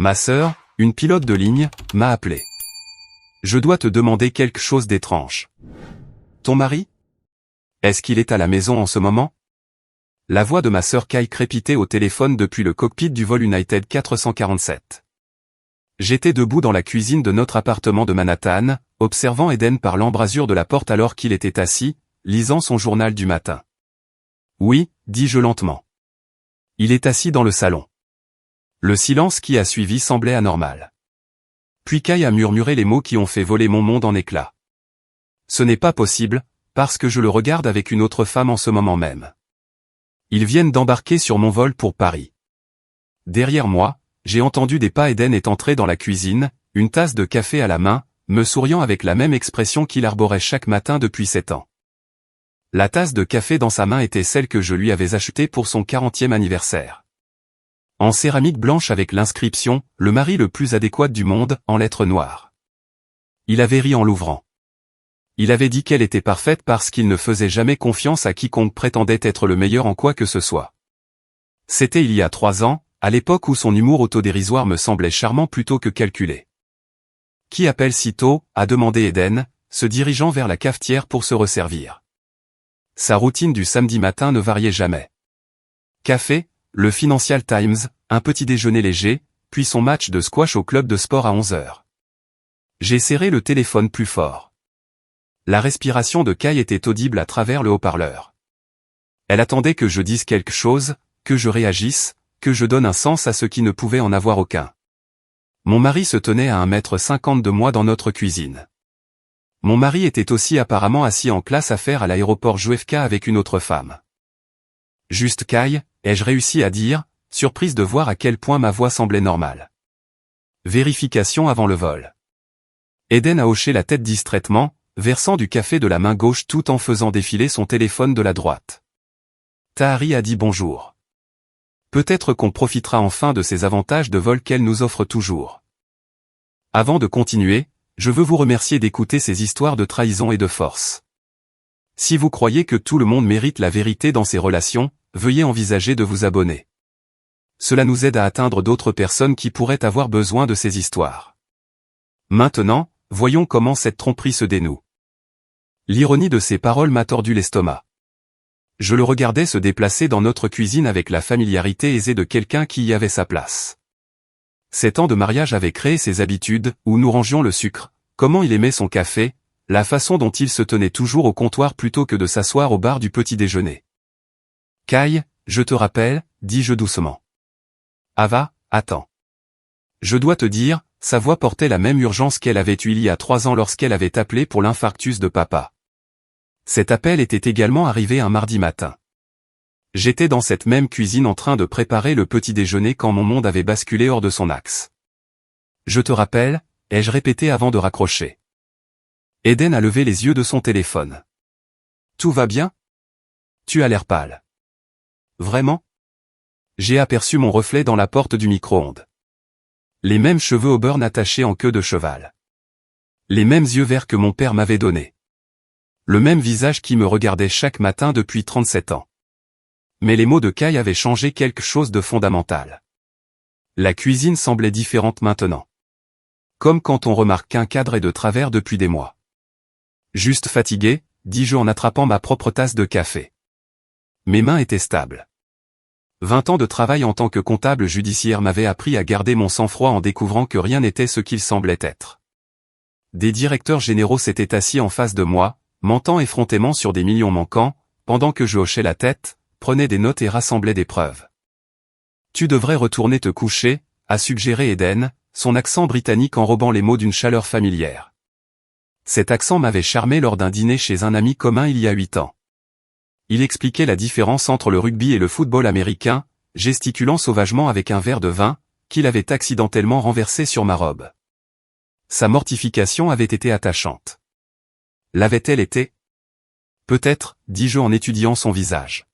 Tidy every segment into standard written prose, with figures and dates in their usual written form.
Ma sœur, une pilote de ligne, m'a appelé. Je dois te demander quelque chose d'étrange. Ton mari? Est-ce qu'il est à la maison en ce moment? La voix de ma sœur Kai crépitait au téléphone depuis le cockpit du vol United 447. J'étais debout dans la cuisine de notre appartement de Manhattan, observant Eden par l'embrasure de la porte alors qu'il était assis, lisant son journal du matin. Oui, dis-je lentement. Il est assis dans le salon. Le silence qui a suivi semblait anormal. Puis Kai a murmuré les mots qui ont fait voler mon monde en éclats. Ce n'est pas possible, parce que je le regarde avec une autre femme en ce moment même. Ils viennent d'embarquer sur mon vol pour Paris. Derrière moi, j'ai entendu des pas. Eden est entré dans la cuisine, une tasse de café à la main, me souriant avec la même expression qu'il arborait chaque matin depuis 7 ans. La tasse de café dans sa main était celle que je lui avais achetée pour son 40e anniversaire. En céramique blanche avec l'inscription « Le mari le plus adéquat du monde » en lettres noires. Il avait ri en l'ouvrant. Il avait dit qu'elle était parfaite parce qu'il ne faisait jamais confiance à quiconque prétendait être le meilleur en quoi que ce soit. C'était il y a 3 ans, à l'époque où son humour autodérisoire me semblait charmant plutôt que calculé. « Qui appelle si tôt ?» a demandé Eden, se dirigeant vers la cafetière pour se resservir. Sa routine du samedi matin ne variait jamais. Café, le Financial Times, un petit déjeuner léger, puis son match de squash au club de sport à 11h. J'ai serré le téléphone plus fort. La respiration de Kai était audible à travers le haut-parleur. Elle attendait que je dise quelque chose, que je réagisse, que je donne un sens à ce qui ne pouvait en avoir aucun. Mon mari se tenait à 1,50 m de moi dans notre cuisine. Mon mari était aussi apparemment assis en classe affaires à l'aéroport JFK avec une autre femme. Juste Kai, ai-je réussi à dire, surprise de voir à quel point ma voix semblait normale. Vérification avant le vol. Eden a hoché la tête distraitement, versant du café de la main gauche tout en faisant défiler son téléphone de la droite. Tahari a dit bonjour. Peut-être qu'on profitera enfin de ces avantages de vol qu'elle nous offre toujours. Avant de continuer, je veux vous remercier d'écouter ces histoires de trahison et de force. Si vous croyez que tout le monde mérite la vérité dans ses relations, veuillez envisager de vous abonner. Cela nous aide à atteindre d'autres personnes qui pourraient avoir besoin de ces histoires. Maintenant, voyons comment cette tromperie se dénoue. L'ironie de ces paroles m'a tordu l'estomac. Je le regardais se déplacer dans notre cuisine avec la familiarité aisée de quelqu'un qui y avait sa place. 7 ans de mariage avaient créé ses habitudes, où nous rangions le sucre, comment il aimait son café, la façon dont il se tenait toujours au comptoir plutôt que de s'asseoir au bar du petit déjeuner. Kai, je te rappelle, dis-je doucement. Ava, attends. Je dois te dire, sa voix portait la même urgence qu'elle avait eue il y a 3 ans lorsqu'elle avait appelé pour l'infarctus de papa. Cet appel était également arrivé un mardi matin. J'étais dans cette même cuisine en train de préparer le petit déjeuner quand mon monde avait basculé hors de son axe. Je te rappelle, ai-je répété avant de raccrocher. Eden a levé les yeux de son téléphone. Tout va bien? Tu as l'air pâle. Vraiment? J'ai aperçu mon reflet dans la porte du micro-ondes. Les mêmes cheveux au burn attachés en queue de cheval. Les mêmes yeux verts que mon père m'avait donnés. Le même visage qui me regardait chaque matin depuis 37 ans. Mais les mots de Kai avaient changé quelque chose de fondamental. La cuisine semblait différente maintenant. Comme quand on remarque qu'un cadre est de travers depuis des mois. Juste fatigué, dis-je en attrapant ma propre tasse de café. Mes mains étaient stables. 20 ans de travail en tant que comptable judiciaire m'avaient appris à garder mon sang-froid en découvrant que rien n'était ce qu'il semblait être. Des directeurs généraux s'étaient assis en face de moi, mentant effrontément sur des millions manquants, pendant que je hochais la tête, prenais des notes et rassemblais des preuves. Tu devrais retourner te coucher, a suggéré Eden, son accent britannique enrobant les mots d'une chaleur familière. Cet accent m'avait charmé lors d'un dîner chez un ami commun il y a 8 ans. Il expliquait la différence entre le rugby et le football américain, gesticulant sauvagement avec un verre de vin, qu'il avait accidentellement renversé sur ma robe. Sa mortification avait été attachante. L'avait-elle été? Peut-être, dis-je en étudiant son visage.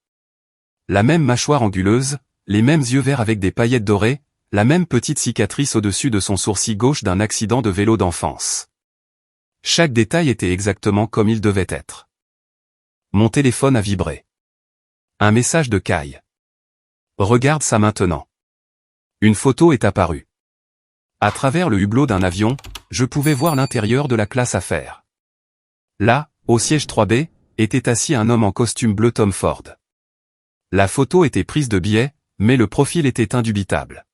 La même mâchoire anguleuse, les mêmes yeux verts avec des paillettes dorées, la même petite cicatrice au-dessus de son sourcil gauche d'un accident de vélo d'enfance. Chaque détail était exactement comme il devait être. Mon téléphone a vibré. Un message de Kai. Regarde ça maintenant. Une photo est apparue. À travers le hublot d'un avion, je pouvais voir l'intérieur de la classe affaires. Là, au siège 3B, était assis un homme en costume bleu Tom Ford. La photo était prise de biais, mais le profil était indubitable.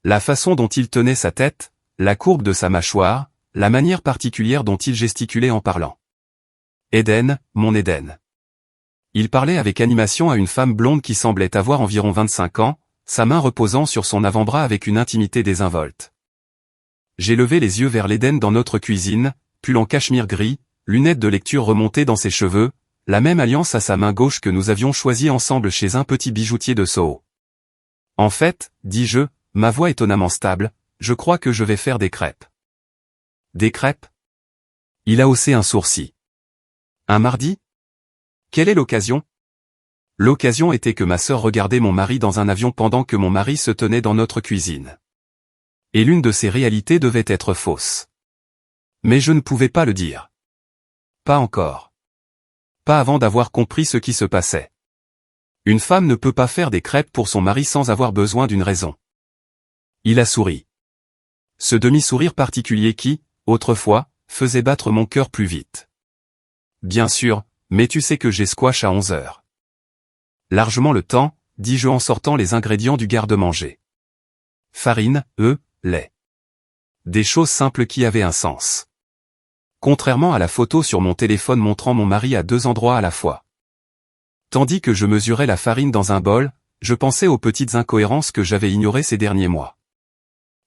La façon dont il tenait sa tête, la courbe de sa mâchoire, la manière particulière dont il gesticulait en parlant. Eden, mon Eden. Il parlait avec animation à une femme blonde qui semblait avoir environ 25 ans, sa main reposant sur son avant-bras avec une intimité désinvolte. J'ai levé les yeux vers l'Eden dans notre cuisine, pull en cachemire gris, lunettes de lecture remontées dans ses cheveux, la même alliance à sa main gauche que nous avions choisie ensemble chez un petit bijoutier de Soho. En fait, dis-je, ma voix étonnamment stable, je crois que je vais faire des crêpes. Des crêpes? Il a haussé un sourcil. Un mardi? Quelle est l'occasion? L'occasion était que ma sœur regardait mon mari dans un avion pendant que mon mari se tenait dans notre cuisine. Et l'une de ces réalités devait être fausse. Mais je ne pouvais pas le dire. Pas encore. Pas avant d'avoir compris ce qui se passait. Une femme ne peut pas faire des crêpes pour son mari sans avoir besoin d'une raison. Il a souri. Ce demi-sourire particulier qui, autrefois, faisait battre mon cœur plus vite. Bien sûr, mais tu sais que j'ai squash à 11 heures. Largement le temps, dis-je en sortant les ingrédients du garde-manger. Farine, œufs, lait. Des choses simples qui avaient un sens. Contrairement à la photo sur mon téléphone montrant mon mari à 2 endroits à la fois. Tandis que je mesurais la farine dans un bol, je pensais aux petites incohérences que j'avais ignorées ces derniers mois.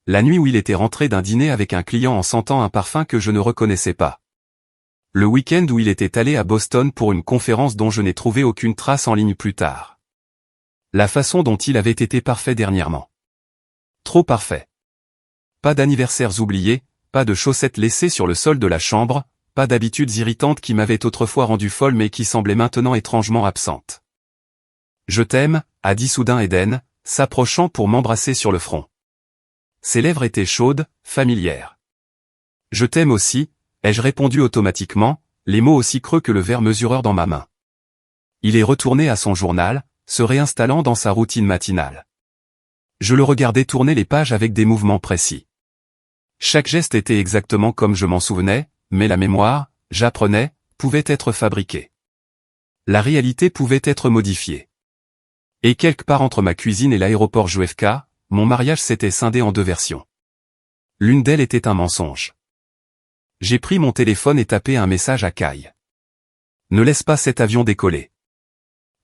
La nuit où il était rentré d'un dîner avec un client en sentant un parfum que je ne reconnaissais pas. Le week-end où il était allé à Boston pour une conférence dont je n'ai trouvé aucune trace en ligne plus tard. La façon dont il avait été parfait dernièrement. Trop parfait. Pas d'anniversaires oubliés, pas de chaussettes laissées sur le sol de la chambre, pas d'habitudes irritantes qui m'avaient autrefois rendu folle mais qui semblaient maintenant étrangement absentes. Je t'aime, a dit soudain Eden, s'approchant pour m'embrasser sur le front. Ses lèvres étaient chaudes, familières. Je t'aime aussi, ai-je répondu automatiquement, les mots aussi creux que le verre mesureur dans ma main. Il est retourné à son journal, se réinstallant dans sa routine matinale. Je le regardais tourner les pages avec des mouvements précis. Chaque geste était exactement comme je m'en souvenais, mais la mémoire, j'apprenais, pouvait être fabriquée. La réalité pouvait être modifiée. Et quelque part entre ma cuisine et l'aéroport JFK, mon mariage s'était scindé en 2 versions. L'une d'elles était un mensonge. J'ai pris mon téléphone et tapé un message à Kai. Ne laisse pas cet avion décoller.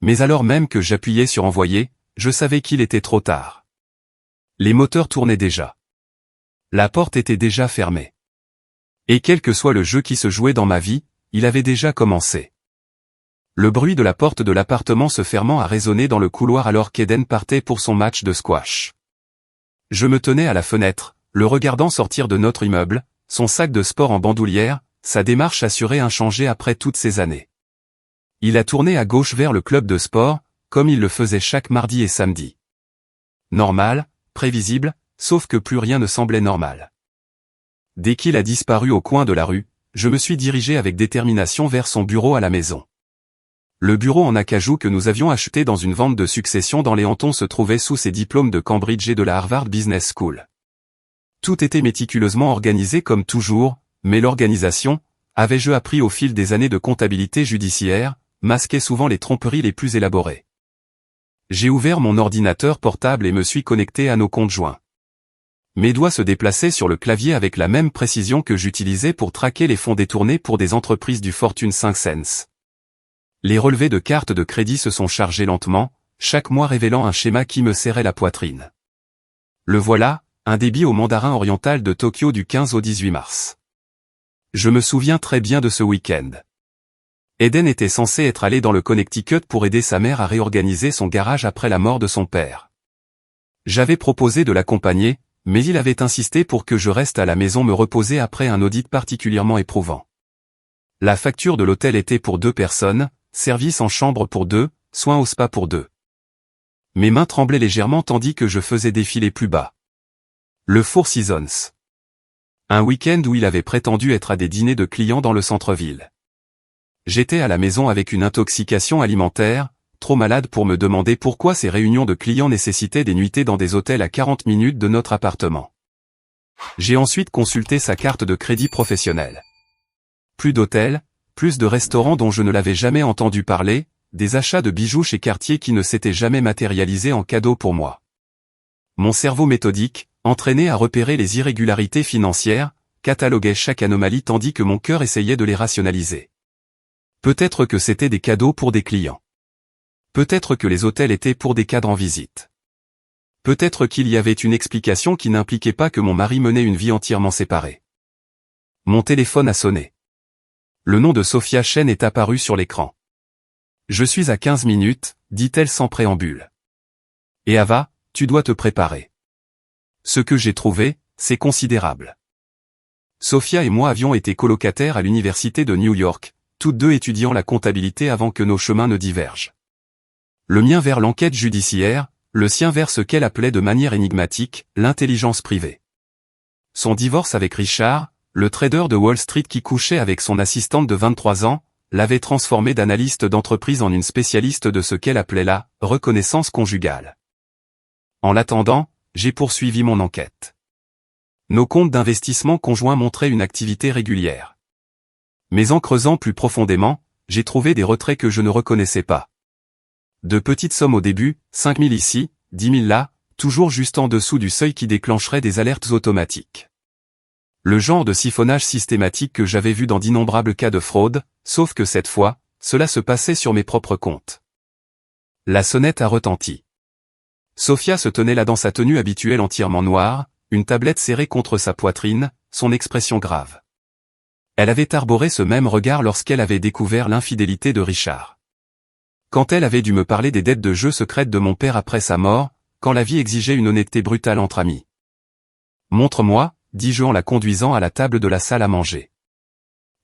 Mais alors même que j'appuyais sur envoyer, je savais qu'il était trop tard. Les moteurs tournaient déjà. La porte était déjà fermée. Et quel que soit le jeu qui se jouait dans ma vie, il avait déjà commencé. Le bruit de la porte de l'appartement se fermant a résonné dans le couloir alors qu'Eden partait pour son match de squash. Je me tenais à la fenêtre, le regardant sortir de notre immeuble, son sac de sport en bandoulière, sa démarche assurée inchangée après toutes ces années. Il a tourné à gauche vers le club de sport, comme il le faisait chaque mardi et samedi. Normal, prévisible, sauf que plus rien ne semblait normal. Dès qu'il a disparu au coin de la rue, je me suis dirigé avec détermination vers son bureau à la maison. Le bureau en acajou que nous avions acheté dans une vente de succession dans les Hamptons se trouvait sous ses diplômes de Cambridge et de la Harvard Business School. Tout était méticuleusement organisé comme toujours, mais l'organisation, avais-je appris au fil des années de comptabilité judiciaire, masquait souvent les tromperies les plus élaborées. J'ai ouvert mon ordinateur portable et me suis connecté à nos comptes joints. Mes doigts se déplaçaient sur le clavier avec la même précision que j'utilisais pour traquer les fonds détournés pour des entreprises du Fortune 5 Cents. Les relevés de cartes de crédit se sont chargés lentement, chaque mois révélant un schéma qui me serrait la poitrine. Le voilà, un débit au mandarin oriental de Tokyo du 15 au 18 mars. Je me souviens très bien de ce week-end. Eden était censé être allé dans le Connecticut pour aider sa mère à réorganiser son garage après la mort de son père. J'avais proposé de l'accompagner, mais il avait insisté pour que je reste à la maison me reposer après un audit particulièrement éprouvant. La facture de l'hôtel était pour 2 personnes, service en chambre pour 2, soins au spa pour 2. Mes mains tremblaient légèrement tandis que je faisais défiler plus bas. Le Four Seasons. Un week-end où il avait prétendu être à des dîners de clients dans le centre-ville. J'étais à la maison avec une intoxication alimentaire, trop malade pour me demander pourquoi ces réunions de clients nécessitaient des nuitées dans des hôtels à 40 minutes de notre appartement. J'ai ensuite consulté sa carte de crédit professionnelle. Plus d'hôtels, plus de restaurants dont je ne l'avais jamais entendu parler, des achats de bijoux chez Cartier qui ne s'étaient jamais matérialisés en cadeau pour moi. Mon cerveau méthodique, entraîné à repérer les irrégularités financières, cataloguait chaque anomalie tandis que mon cœur essayait de les rationaliser. Peut-être que c'était des cadeaux pour des clients. Peut-être que les hôtels étaient pour des cadres en visite. Peut-être qu'il y avait une explication qui n'impliquait pas que mon mari menait une vie entièrement séparée. Mon téléphone a sonné. Le nom de Sophia Chen est apparu sur l'écran. Je suis à 15 minutes, dit-elle sans préambule. Et Ava, tu dois te préparer. Ce que j'ai trouvé, c'est considérable. Sophia et moi avions été colocataires à l'université de New York, toutes deux étudiant la comptabilité avant que nos chemins ne divergent. Le mien vers l'enquête judiciaire, le sien vers ce qu'elle appelait de manière énigmatique, l'intelligence privée. Son divorce avec Richard, le trader de Wall Street qui couchait avec son assistante de 23 ans, l'avait transformée d'analyste d'entreprise en une spécialiste de ce qu'elle appelait la « reconnaissance conjugale ». En l'attendant, j'ai poursuivi mon enquête. Nos comptes d'investissement conjoints montraient une activité régulière. Mais en creusant plus profondément, j'ai trouvé des retraits que je ne reconnaissais pas. De petites sommes au début, 5 000 ici, 10 000 là, toujours juste en dessous du seuil qui déclencherait des alertes automatiques. Le genre de siphonnage systématique que j'avais vu dans d'innombrables cas de fraude, sauf que cette fois, cela se passait sur mes propres comptes. La sonnette a retenti. Sophia se tenait là dans sa tenue habituelle entièrement noire, une tablette serrée contre sa poitrine, son expression grave. Elle avait arboré ce même regard lorsqu'elle avait découvert l'infidélité de Richard. Quand elle avait dû me parler des dettes de jeu secrètes de mon père après sa mort, quand la vie exigeait une honnêteté brutale entre amis. « Montre-moi », dis-je en la conduisant à la table de la salle à manger.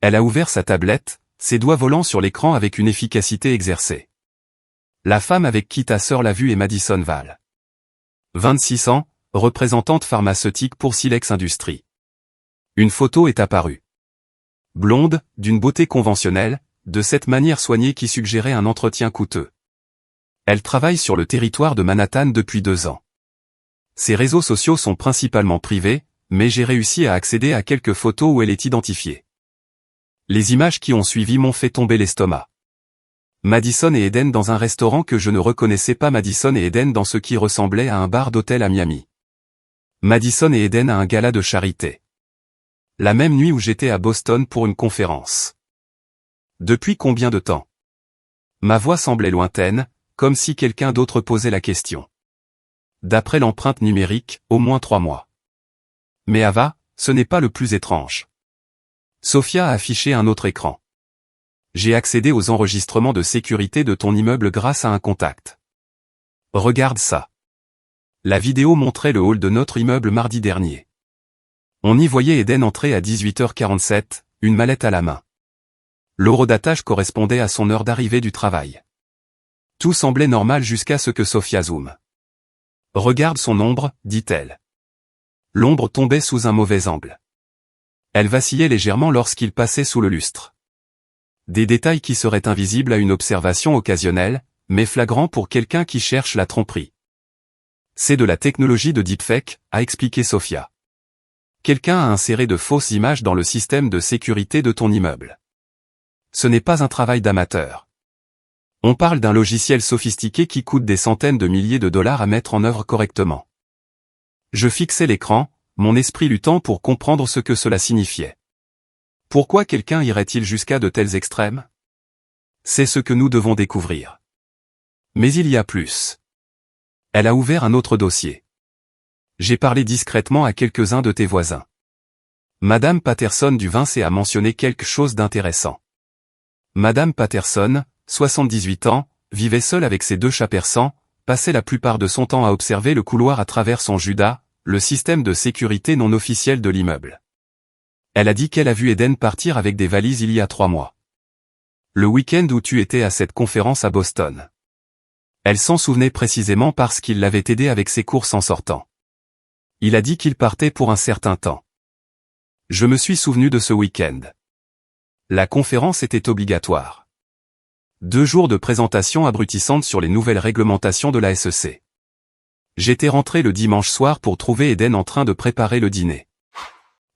Elle a ouvert sa tablette, ses doigts volant sur l'écran avec une efficacité exercée. La femme avec qui ta sœur l'a vue est Madison Val. 26 ans, représentante pharmaceutique pour Silex Industries. Une photo est apparue. Blonde, d'une beauté conventionnelle, de cette manière soignée qui suggérait un entretien coûteux. Elle travaille sur le territoire de Manhattan depuis 2 ans. Ses réseaux sociaux sont principalement privés, mais j'ai réussi à accéder à quelques photos où elle est identifiée. Les images qui ont suivi m'ont fait tomber l'estomac. Madison et Eden dans un restaurant que je ne reconnaissais pas, Madison et Eden dans ce qui ressemblait à un bar d'hôtel à Miami. Madison et Eden à un gala de charité. La même nuit où j'étais à Boston pour une conférence. Depuis combien de temps? Ma voix semblait lointaine, comme si quelqu'un d'autre posait la question. D'après l'empreinte numérique, au moins 3 mois. Mais Ava, ce n'est pas le plus étrange. Sophia a affiché un autre écran. J'ai accédé aux enregistrements de sécurité de ton immeuble grâce à un contact. Regarde ça. La vidéo montrait le hall de notre immeuble mardi dernier. On y voyait Eden entrer à 18h47, une mallette à la main. L'horodatage correspondait à son heure d'arrivée du travail. Tout semblait normal jusqu'à ce que Sophia zoome. Regarde son ombre, dit-elle. L'ombre tombait sous un mauvais angle. Elle vacillait légèrement lorsqu'il passait sous le lustre. Des détails qui seraient invisibles à une observation occasionnelle, mais flagrants pour quelqu'un qui cherche la tromperie. C'est de la technologie de deepfake, a expliqué Sophia. Quelqu'un a inséré de fausses images dans le système de sécurité de ton immeuble. Ce n'est pas un travail d'amateur. On parle d'un logiciel sophistiqué qui coûte des centaines de milliers de dollars à mettre en œuvre correctement. Je fixais l'écran, mon esprit luttant pour comprendre ce que cela signifiait. Pourquoi quelqu'un irait-il jusqu'à de tels extrêmes? C'est ce que nous devons découvrir. Mais il y a plus. Elle a ouvert un autre dossier. J'ai parlé discrètement à quelques-uns de tes voisins. Madame Patterson du Vinci a mentionné quelque chose d'intéressant. Madame Patterson, 78 ans, vivait seule avec ses 2 chats persans, passait la plupart de son temps à observer le couloir à travers son Judas, le système de sécurité non officiel de l'immeuble. Elle a dit qu'elle a vu Eden partir avec des valises il y a 3 mois. Le week-end où tu étais à cette conférence à Boston. Elle s'en souvenait précisément parce qu'il l'avait aidé avec ses courses en sortant. Il a dit qu'il partait pour un certain temps. Je me suis souvenu de ce week-end. La conférence était obligatoire. 2 jours de présentation abrutissante sur les nouvelles réglementations de la SEC. J'étais rentré le dimanche soir pour trouver Eden en train de préparer le dîner.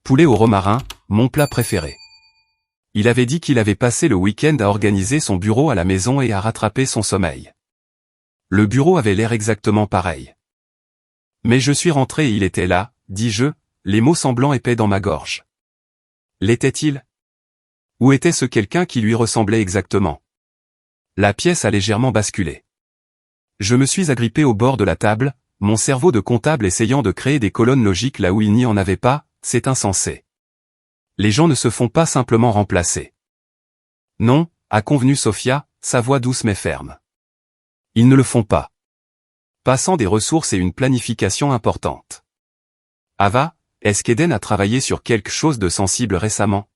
Poulet au romarin, mon plat préféré. Il avait dit qu'il avait passé le week-end à organiser son bureau à la maison et à rattraper son sommeil. Le bureau avait l'air exactement pareil. Mais je suis rentré et il était là, dis-je, les mots semblant épais dans ma gorge. L'était-il? Ou était-ce quelqu'un qui lui ressemblait exactement? La pièce a légèrement basculé. Je me suis agrippé au bord de la table, mon cerveau de comptable essayant de créer des colonnes logiques là où il n'y en avait pas. C'est insensé. Les gens ne se font pas simplement remplacer. Non, a convenu Sophia, sa voix douce mais ferme. Ils ne le font pas. Passant des ressources et une planification importante. Ava, est-ce qu'Eden a travaillé sur quelque chose de sensible récemment?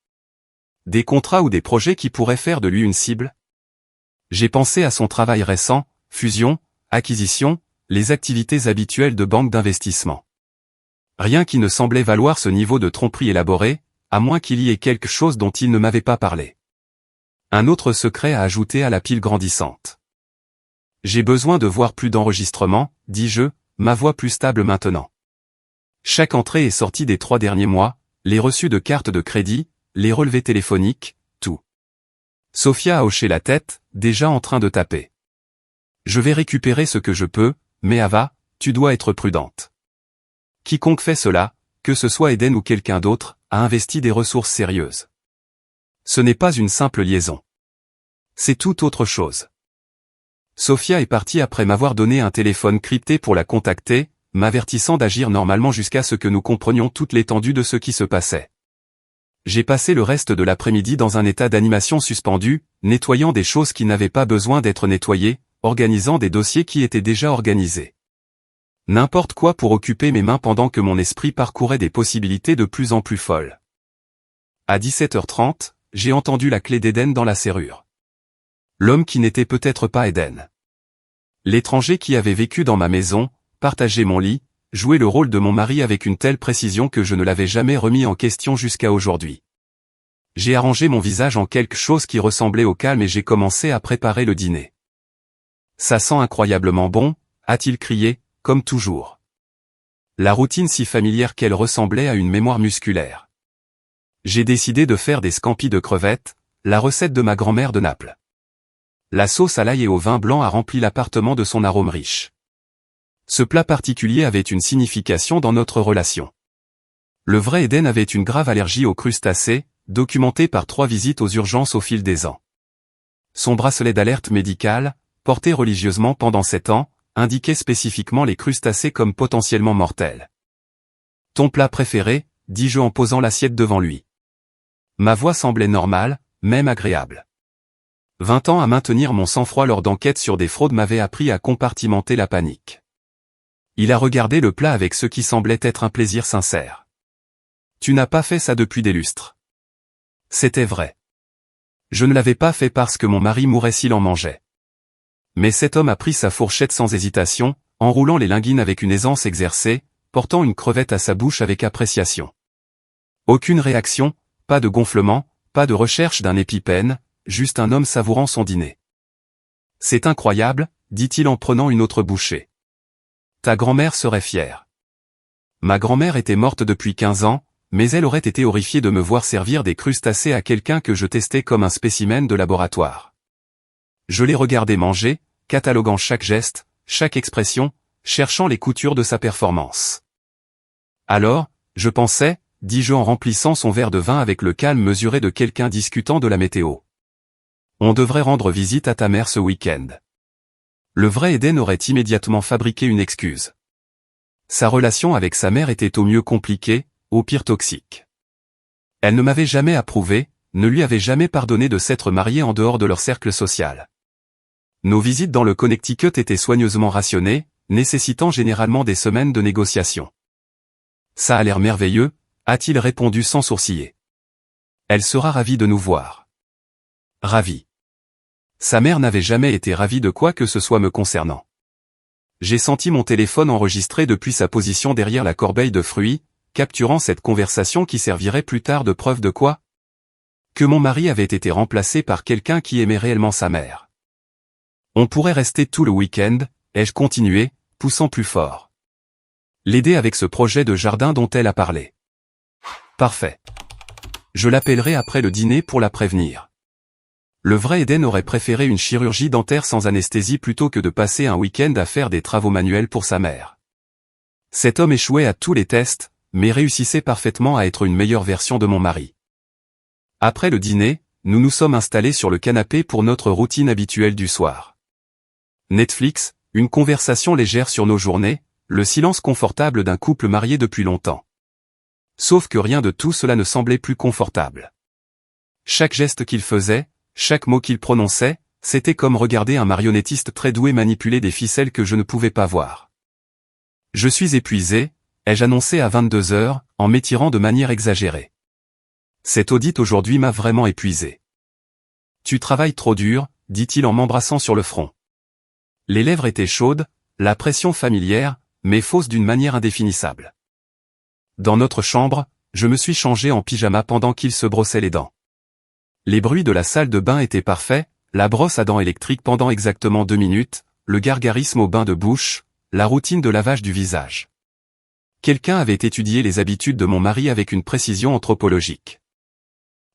Des contrats ou des projets qui pourraient faire de lui une cible? J'ai pensé à son travail récent, fusion, acquisition, les activités habituelles de banque d'investissement. Rien qui ne semblait valoir ce niveau de tromperie élaboré, à moins qu'il y ait quelque chose dont il ne m'avait pas parlé. Un autre secret à ajouter à la pile grandissante. J'ai besoin de voir plus d'enregistrements, dis-je, ma voix plus stable maintenant. Chaque entrée et sortie des 3 derniers mois, les reçus de cartes de crédit, les relevés téléphoniques, tout. Sophia a hoché la tête, déjà en train de taper. Je vais récupérer ce que je peux, mais Ava, tu dois être prudente. Quiconque fait cela, que ce soit Eden ou quelqu'un d'autre, a investi des ressources sérieuses. Ce n'est pas une simple liaison. C'est tout autre chose. Sophia est partie après m'avoir donné un téléphone crypté pour la contacter, m'avertissant d'agir normalement jusqu'à ce que nous comprenions toute l'étendue de ce qui se passait. J'ai passé le reste de l'après-midi dans un état d'animation suspendu, nettoyant des choses qui n'avaient pas besoin d'être nettoyées, organisant des dossiers qui étaient déjà organisés. N'importe quoi pour occuper mes mains pendant que mon esprit parcourait des possibilités de plus en plus folles. À 17h30, j'ai entendu la clé d'Eden dans la serrure. L'homme qui n'était peut-être pas Eden. L'étranger qui avait vécu dans ma maison, partagé mon lit, jouait le rôle de mon mari avec une telle précision que je ne l'avais jamais remis en question jusqu'à aujourd'hui. J'ai arrangé mon visage en quelque chose qui ressemblait au calme et j'ai commencé à préparer le dîner. Ça sent incroyablement bon, a-t-il crié, comme toujours. La routine si familière qu'elle ressemblait à une mémoire musculaire. J'ai décidé de faire des scampis de crevettes, la recette de ma grand-mère de Naples. La sauce à l'ail et au vin blanc a rempli l'appartement de son arôme riche. Ce plat particulier avait une signification dans notre relation. Le vrai Eden avait une grave allergie aux crustacés, documentée par 3 visites aux urgences au fil des ans. Son bracelet d'alerte médicale, porté religieusement pendant 7 ans, indiquait spécifiquement les crustacés comme potentiellement mortels. « Ton plat préféré ?» dis-je en posant l'assiette devant lui. Ma voix semblait normale, même agréable. 20 ans à maintenir mon sang-froid lors d'enquêtes sur des fraudes m'avaient appris à compartimenter la panique. Il a regardé le plat avec ce qui semblait être un plaisir sincère. « Tu n'as pas fait ça depuis des lustres. » C'était vrai. Je ne l'avais pas fait parce que mon mari mourrait s'il en mangeait. Mais cet homme a pris sa fourchette sans hésitation, enroulant les linguines avec une aisance exercée, portant une crevette à sa bouche avec appréciation. Aucune réaction, pas de gonflement, pas de recherche d'un épipène, juste un homme savourant son dîner. « C'est incroyable, » dit-il en prenant une autre bouchée. « Ta grand-mère serait fière. » Ma grand-mère était morte depuis 15 ans, mais elle aurait été horrifiée de me voir servir des crustacés à quelqu'un que je testais comme un spécimen de laboratoire. Je l'ai regardé manger, cataloguant chaque geste, chaque expression, cherchant les coutures de sa performance. Alors, je pensais, dis-je en remplissant son verre de vin avec le calme mesuré de quelqu'un discutant de la météo. On devrait rendre visite à ta mère ce week-end. Le vrai Eden aurait immédiatement fabriqué une excuse. Sa relation avec sa mère était au mieux compliquée, au pire toxique. Elle ne m'avait jamais approuvé, ne lui avait jamais pardonné de s'être mariée en dehors de leur cercle social. Nos visites dans le Connecticut étaient soigneusement rationnées, nécessitant généralement des semaines de négociations. Ça a l'air merveilleux, a-t-il répondu sans sourciller. Elle sera ravie de nous voir. Ravie. Sa mère n'avait jamais été ravie de quoi que ce soit me concernant. J'ai senti mon téléphone enregistré depuis sa position derrière la corbeille de fruits, capturant cette conversation qui servirait plus tard de preuve de quoi? Que mon mari avait été remplacé par quelqu'un qui aimait réellement sa mère. On pourrait rester tout le week-end, ai-je continué, poussant plus fort. L'aider avec ce projet de jardin dont elle a parlé. Parfait. Je l'appellerai après le dîner pour la prévenir. Le vrai Eden aurait préféré une chirurgie dentaire sans anesthésie plutôt que de passer un week-end à faire des travaux manuels pour sa mère. Cet homme échouait à tous les tests, mais réussissait parfaitement à être une meilleure version de mon mari. Après le dîner, nous nous sommes installés sur le canapé pour notre routine habituelle du soir. Netflix, une conversation légère sur nos journées, le silence confortable d'un couple marié depuis longtemps. Sauf que rien de tout cela ne semblait plus confortable. Chaque geste qu'il faisait, chaque mot qu'il prononçait, c'était comme regarder un marionnettiste très doué manipuler des ficelles que je ne pouvais pas voir. Je suis épuisé, ai-je annoncé à 22 heures, en m'étirant de manière exagérée. Cette audite aujourd'hui m'a vraiment épuisé. Tu travailles trop dur, dit-il en m'embrassant sur le front. Les lèvres étaient chaudes, la pression familière, mais fausse d'une manière indéfinissable. Dans notre chambre, je me suis changé en pyjama pendant qu'il se brossait les dents. Les bruits de la salle de bain étaient parfaits, la brosse à dents électrique pendant exactement 2 minutes, le gargarisme au bain de bouche, la routine de lavage du visage. Quelqu'un avait étudié les habitudes de mon mari avec une précision anthropologique.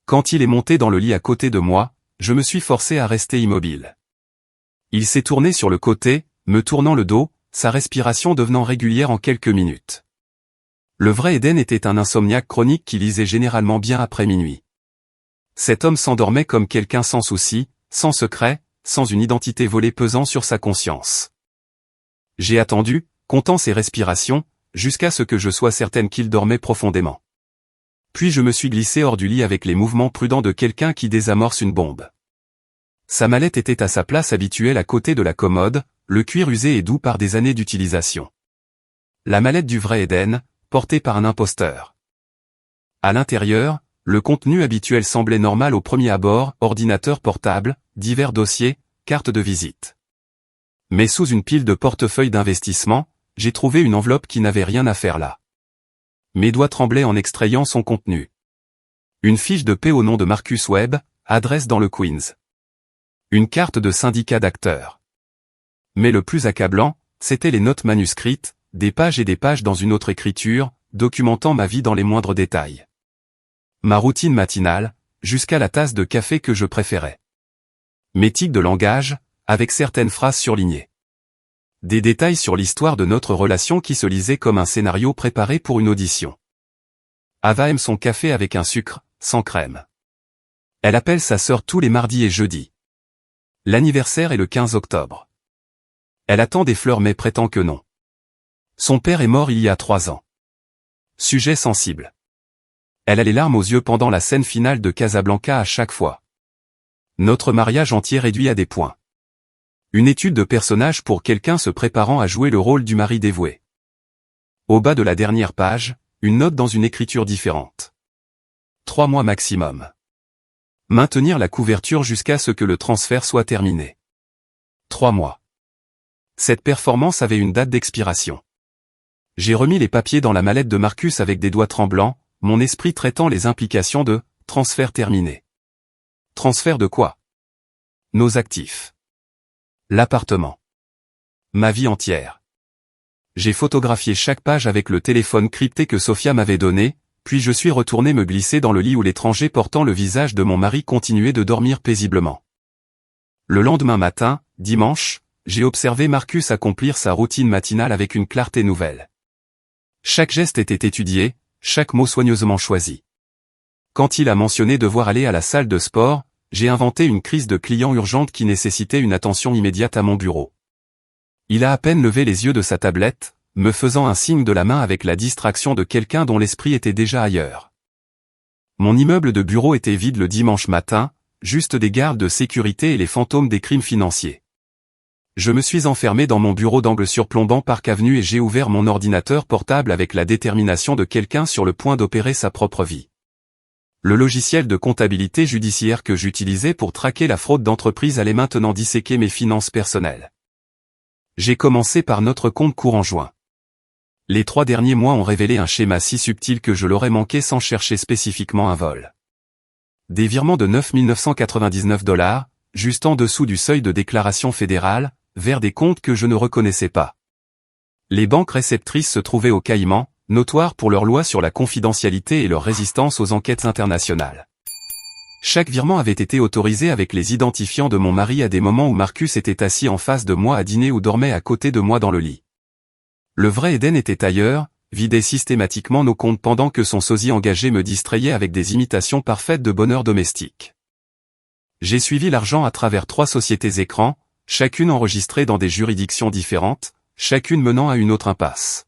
Quand il est monté dans le lit à côté de moi, je me suis forcé à rester immobile. Il s'est tourné sur le côté, me tournant le dos, sa respiration devenant régulière en quelques minutes. Le vrai Eden était un insomniaque chronique qui lisait généralement bien après minuit. Cet homme s'endormait comme quelqu'un sans souci, sans secret, sans une identité volée pesant sur sa conscience. J'ai attendu, comptant ses respirations, jusqu'à ce que je sois certaine qu'il dormait profondément. Puis je me suis glissé hors du lit avec les mouvements prudents de quelqu'un qui désamorce une bombe. Sa mallette était à sa place habituelle à côté de la commode, le cuir usé et doux par des années d'utilisation. La mallette du vrai Eden, portée par un imposteur. À l'intérieur, le contenu habituel semblait normal au premier abord, ordinateur portable, divers dossiers, cartes de visite. Mais sous une pile de portefeuilles d'investissement, j'ai trouvé une enveloppe qui n'avait rien à faire là. Mes doigts tremblaient en extrayant son contenu. Une fiche de paie au nom de Marcus Webb, adresse dans le Queens. Une carte de syndicat d'acteurs. Mais le plus accablant, c'étaient les notes manuscrites, des pages et des pages dans une autre écriture, documentant ma vie dans les moindres détails. Ma routine matinale, jusqu'à la tasse de café que je préférais. Mes tics de langage, avec certaines phrases surlignées. Des détails sur l'histoire de notre relation qui se lisaient comme un scénario préparé pour une audition. Ava aime son café avec un sucre, sans crème. Elle appelle sa sœur tous les mardis et jeudis. L'anniversaire est le 15 octobre. Elle attend des fleurs mais prétend que non. Son père est mort il y a 3 ans. Sujet sensible. Elle a les larmes aux yeux pendant la scène finale de Casablanca à chaque fois. Notre mariage entier réduit à des points. Une étude de personnage pour quelqu'un se préparant à jouer le rôle du mari dévoué. Au bas de la dernière page, une note dans une écriture différente. 3 mois maximum. Maintenir la couverture jusqu'à ce que le transfert soit terminé. 3 mois. Cette performance avait une date d'expiration. J'ai remis les papiers dans la mallette de Marcus avec des doigts tremblants, mon esprit traitant les implications de « transfert terminé ». Transfert de quoi? Nos actifs. L'appartement. Ma vie entière. J'ai photographié chaque page avec le téléphone crypté que Sophia m'avait donné, puis je suis retourné me glisser dans le lit où l'étranger portant le visage de mon mari continuait de dormir paisiblement. Le lendemain matin, dimanche, j'ai observé Marcus accomplir sa routine matinale avec une clarté nouvelle. Chaque geste était étudié, chaque mot soigneusement choisi. Quand il a mentionné devoir aller à la salle de sport, j'ai inventé une crise de client urgente qui nécessitait une attention immédiate à mon bureau. Il a à peine levé les yeux de sa tablette, me faisant un signe de la main avec la distraction de quelqu'un dont l'esprit était déjà ailleurs. Mon immeuble de bureau était vide le dimanche matin, juste des gardes de sécurité et les fantômes des crimes financiers. Je me suis enfermé dans mon bureau d'angle surplombant Park Avenue et j'ai ouvert mon ordinateur portable avec la détermination de quelqu'un sur le point d'opérer sa propre vie. Le logiciel de comptabilité judiciaire que j'utilisais pour traquer la fraude d'entreprise allait maintenant disséquer mes finances personnelles. J'ai commencé par notre compte courant joint. Les 3 derniers mois ont révélé un schéma si subtil que je l'aurais manqué sans chercher spécifiquement un vol. Des virements de 9 999 $, juste en dessous du seuil de déclaration fédérale, vers des comptes que je ne reconnaissais pas. Les banques réceptrices se trouvaient aux Caïmans, notoires pour leur loi sur la confidentialité et leur résistance aux enquêtes internationales. Chaque virement avait été autorisé avec les identifiants de mon mari à des moments où Marcus était assis en face de moi à dîner ou dormait à côté de moi dans le lit. Le vrai Eden était ailleurs, vidait systématiquement nos comptes pendant que son sosie engagé me distrayait avec des imitations parfaites de bonheur domestique. J'ai suivi l'argent à travers 3 sociétés écrans, chacune enregistrée dans des juridictions différentes, chacune menant à une autre impasse.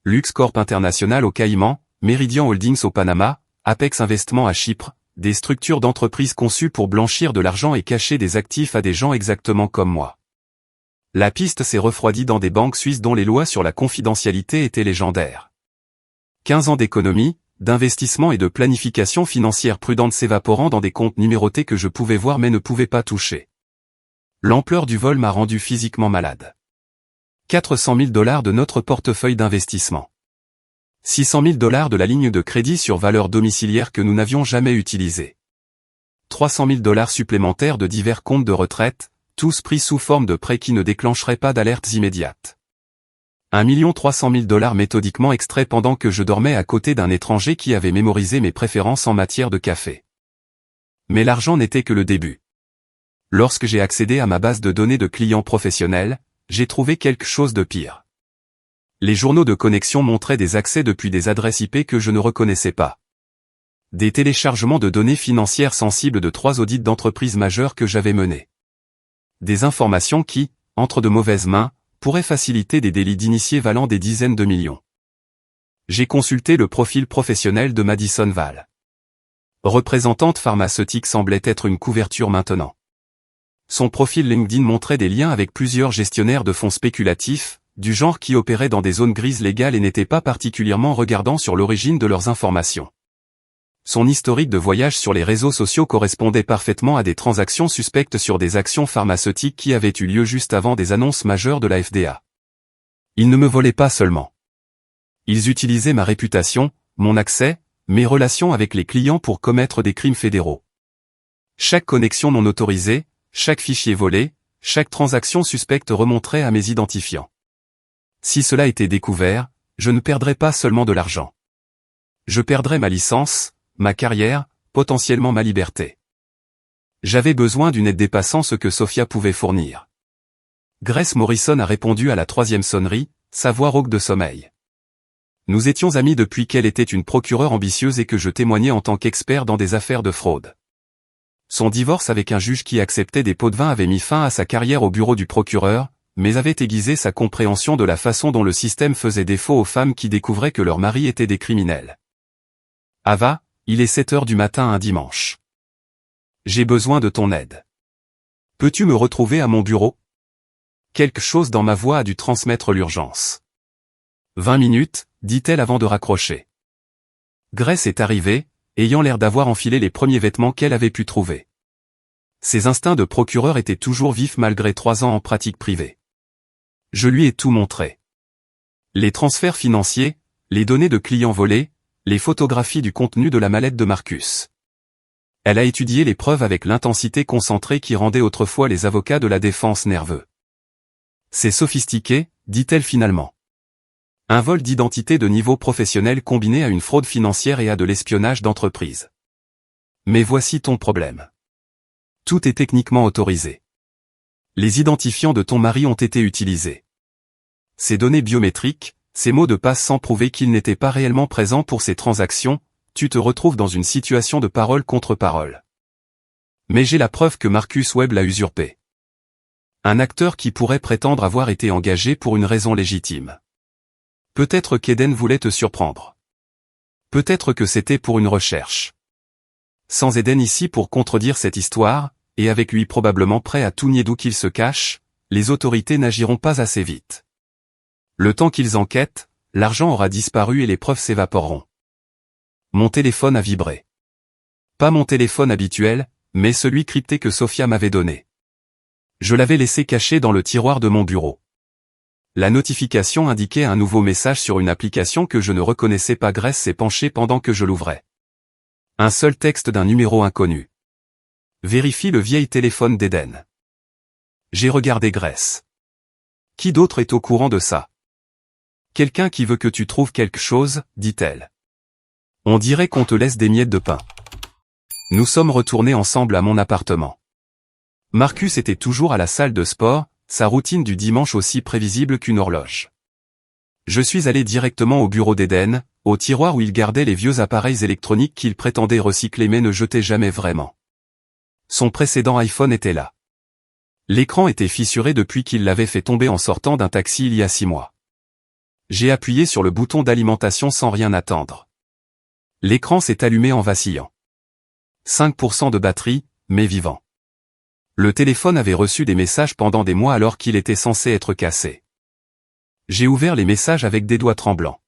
LuxCorp International au Caïmans, Meridian Holdings au Panama, Apex Investment à Chypre, des structures d'entreprises conçues pour blanchir de l'argent et cacher des actifs à des gens exactement comme moi. La piste s'est refroidie dans des banques suisses dont les lois sur la confidentialité étaient légendaires. 15 ans d'économie, d'investissement et de planification financière prudente s'évaporant dans des comptes numérotés que je pouvais voir mais ne pouvais pas toucher. L'ampleur du vol m'a rendu physiquement malade. 400 000 $ de notre portefeuille d'investissement. 600 000 $ de la ligne de crédit sur valeur domiciliaire que nous n'avions jamais utilisée. 300 000 $ supplémentaires de divers comptes de retraite, tous pris sous forme de prêts qui ne déclencheraient pas d'alertes immédiates. 1 300 000 $ méthodiquement extraits pendant que je dormais à côté d'un étranger qui avait mémorisé mes préférences en matière de café. Mais l'argent n'était que le début. Lorsque j'ai accédé à ma base de données de clients professionnels, j'ai trouvé quelque chose de pire. Les journaux de connexion montraient des accès depuis des adresses IP que je ne reconnaissais pas. Des téléchargements de données financières sensibles de 3 audits d'entreprises majeures que j'avais menés. Des informations qui, entre de mauvaises mains, pourraient faciliter des délits d'initiés valant des dizaines de millions. J'ai consulté le profil professionnel de Madison Val. Représentante pharmaceutique semblait être une couverture maintenant. Son profil LinkedIn montrait des liens avec plusieurs gestionnaires de fonds spéculatifs, du genre qui opéraient dans des zones grises légales et n'étaient pas particulièrement regardants sur l'origine de leurs informations. Son historique de voyage sur les réseaux sociaux correspondait parfaitement à des transactions suspectes sur des actions pharmaceutiques qui avaient eu lieu juste avant des annonces majeures de la FDA. Ils ne me volaient pas seulement. Ils utilisaient ma réputation, mon accès, mes relations avec les clients pour commettre des crimes fédéraux. Chaque connexion non autorisée, chaque fichier volé, chaque transaction suspecte remonterait à mes identifiants. Si cela était découvert, je ne perdrais pas seulement de l'argent. Je perdrais ma licence, ma carrière, potentiellement ma liberté. J'avais besoin d'une aide dépassant ce que Sophia pouvait fournir. Grace Morrison a répondu à la 3e sonnerie, sa voix rauque de sommeil. Nous étions amis depuis qu'elle était une procureure ambitieuse et que je témoignais en tant qu'expert dans des affaires de fraude. Son divorce avec un juge qui acceptait des pots de vin avait mis fin à sa carrière au bureau du procureur, mais avait aiguisé sa compréhension de la façon dont le système faisait défaut aux femmes qui découvraient que leurs maris étaient des criminels. Ava, il est 7 heures du matin un dimanche. J'ai besoin de ton aide. Peux-tu me retrouver à mon bureau? Quelque chose dans ma voix a dû transmettre l'urgence. 20 minutes, dit-elle avant de raccrocher. Grace est arrivée, ayant l'air d'avoir enfilé les premiers vêtements qu'elle avait pu trouver. Ses instincts de procureur étaient toujours vifs malgré 3 ans en pratique privée. Je lui ai tout montré. Les transferts financiers, les données de clients volés, les photographies du contenu de la mallette de Marcus. Elle a étudié les preuves avec l'intensité concentrée qui rendait autrefois les avocats de la défense nerveux. C'est sophistiqué, dit-elle finalement. Un vol d'identité de niveau professionnel combiné à une fraude financière et à de l'espionnage d'entreprise. Mais voici ton problème. Tout est techniquement autorisé. Les identifiants de ton mari ont été utilisés. Ces données biométriques, ces mots de passe sans prouver qu'il n'était pas réellement présent pour ces transactions, tu te retrouves dans une situation de parole contre parole. Mais j'ai la preuve que Marcus Webb l'a usurpé. Un acteur qui pourrait prétendre avoir été engagé pour une raison légitime. Peut-être qu'Eden voulait te surprendre. Peut-être que c'était pour une recherche. Sans Eden ici pour contredire cette histoire, et avec lui probablement prêt à tout nier d'où qu'il se cache, les autorités n'agiront pas assez vite. Le temps qu'ils enquêtent, l'argent aura disparu et les preuves s'évaporeront. Mon téléphone a vibré. Pas mon téléphone habituel, mais celui crypté que Sophia m'avait donné. Je l'avais laissé caché dans le tiroir de mon bureau. La notification indiquait un nouveau message sur une application que je ne reconnaissais pas. Grace s'est penchée pendant que je l'ouvrais. Un seul texte d'un numéro inconnu. Vérifie le vieil téléphone d'Eden. J'ai regardé Grace. Qui d'autre est au courant de ça? Quelqu'un qui veut que tu trouves quelque chose, dit-elle. On dirait qu'on te laisse des miettes de pain. Nous sommes retournés ensemble à mon appartement. Marcus était toujours à la salle de sport, sa routine du dimanche aussi prévisible qu'une horloge. Je suis allé directement au bureau d'Eden, au tiroir où il gardait les vieux appareils électroniques qu'il prétendait recycler mais ne jetait jamais vraiment. Son précédent iPhone était là. L'écran était fissuré depuis qu'il l'avait fait tomber en sortant d'un taxi il y a 6 mois. J'ai appuyé sur le bouton d'alimentation sans rien attendre. L'écran s'est allumé en vacillant. 5% de batterie, mais vivant. Le téléphone avait reçu des messages pendant des mois alors qu'il était censé être cassé. J'ai ouvert les messages avec des doigts tremblants.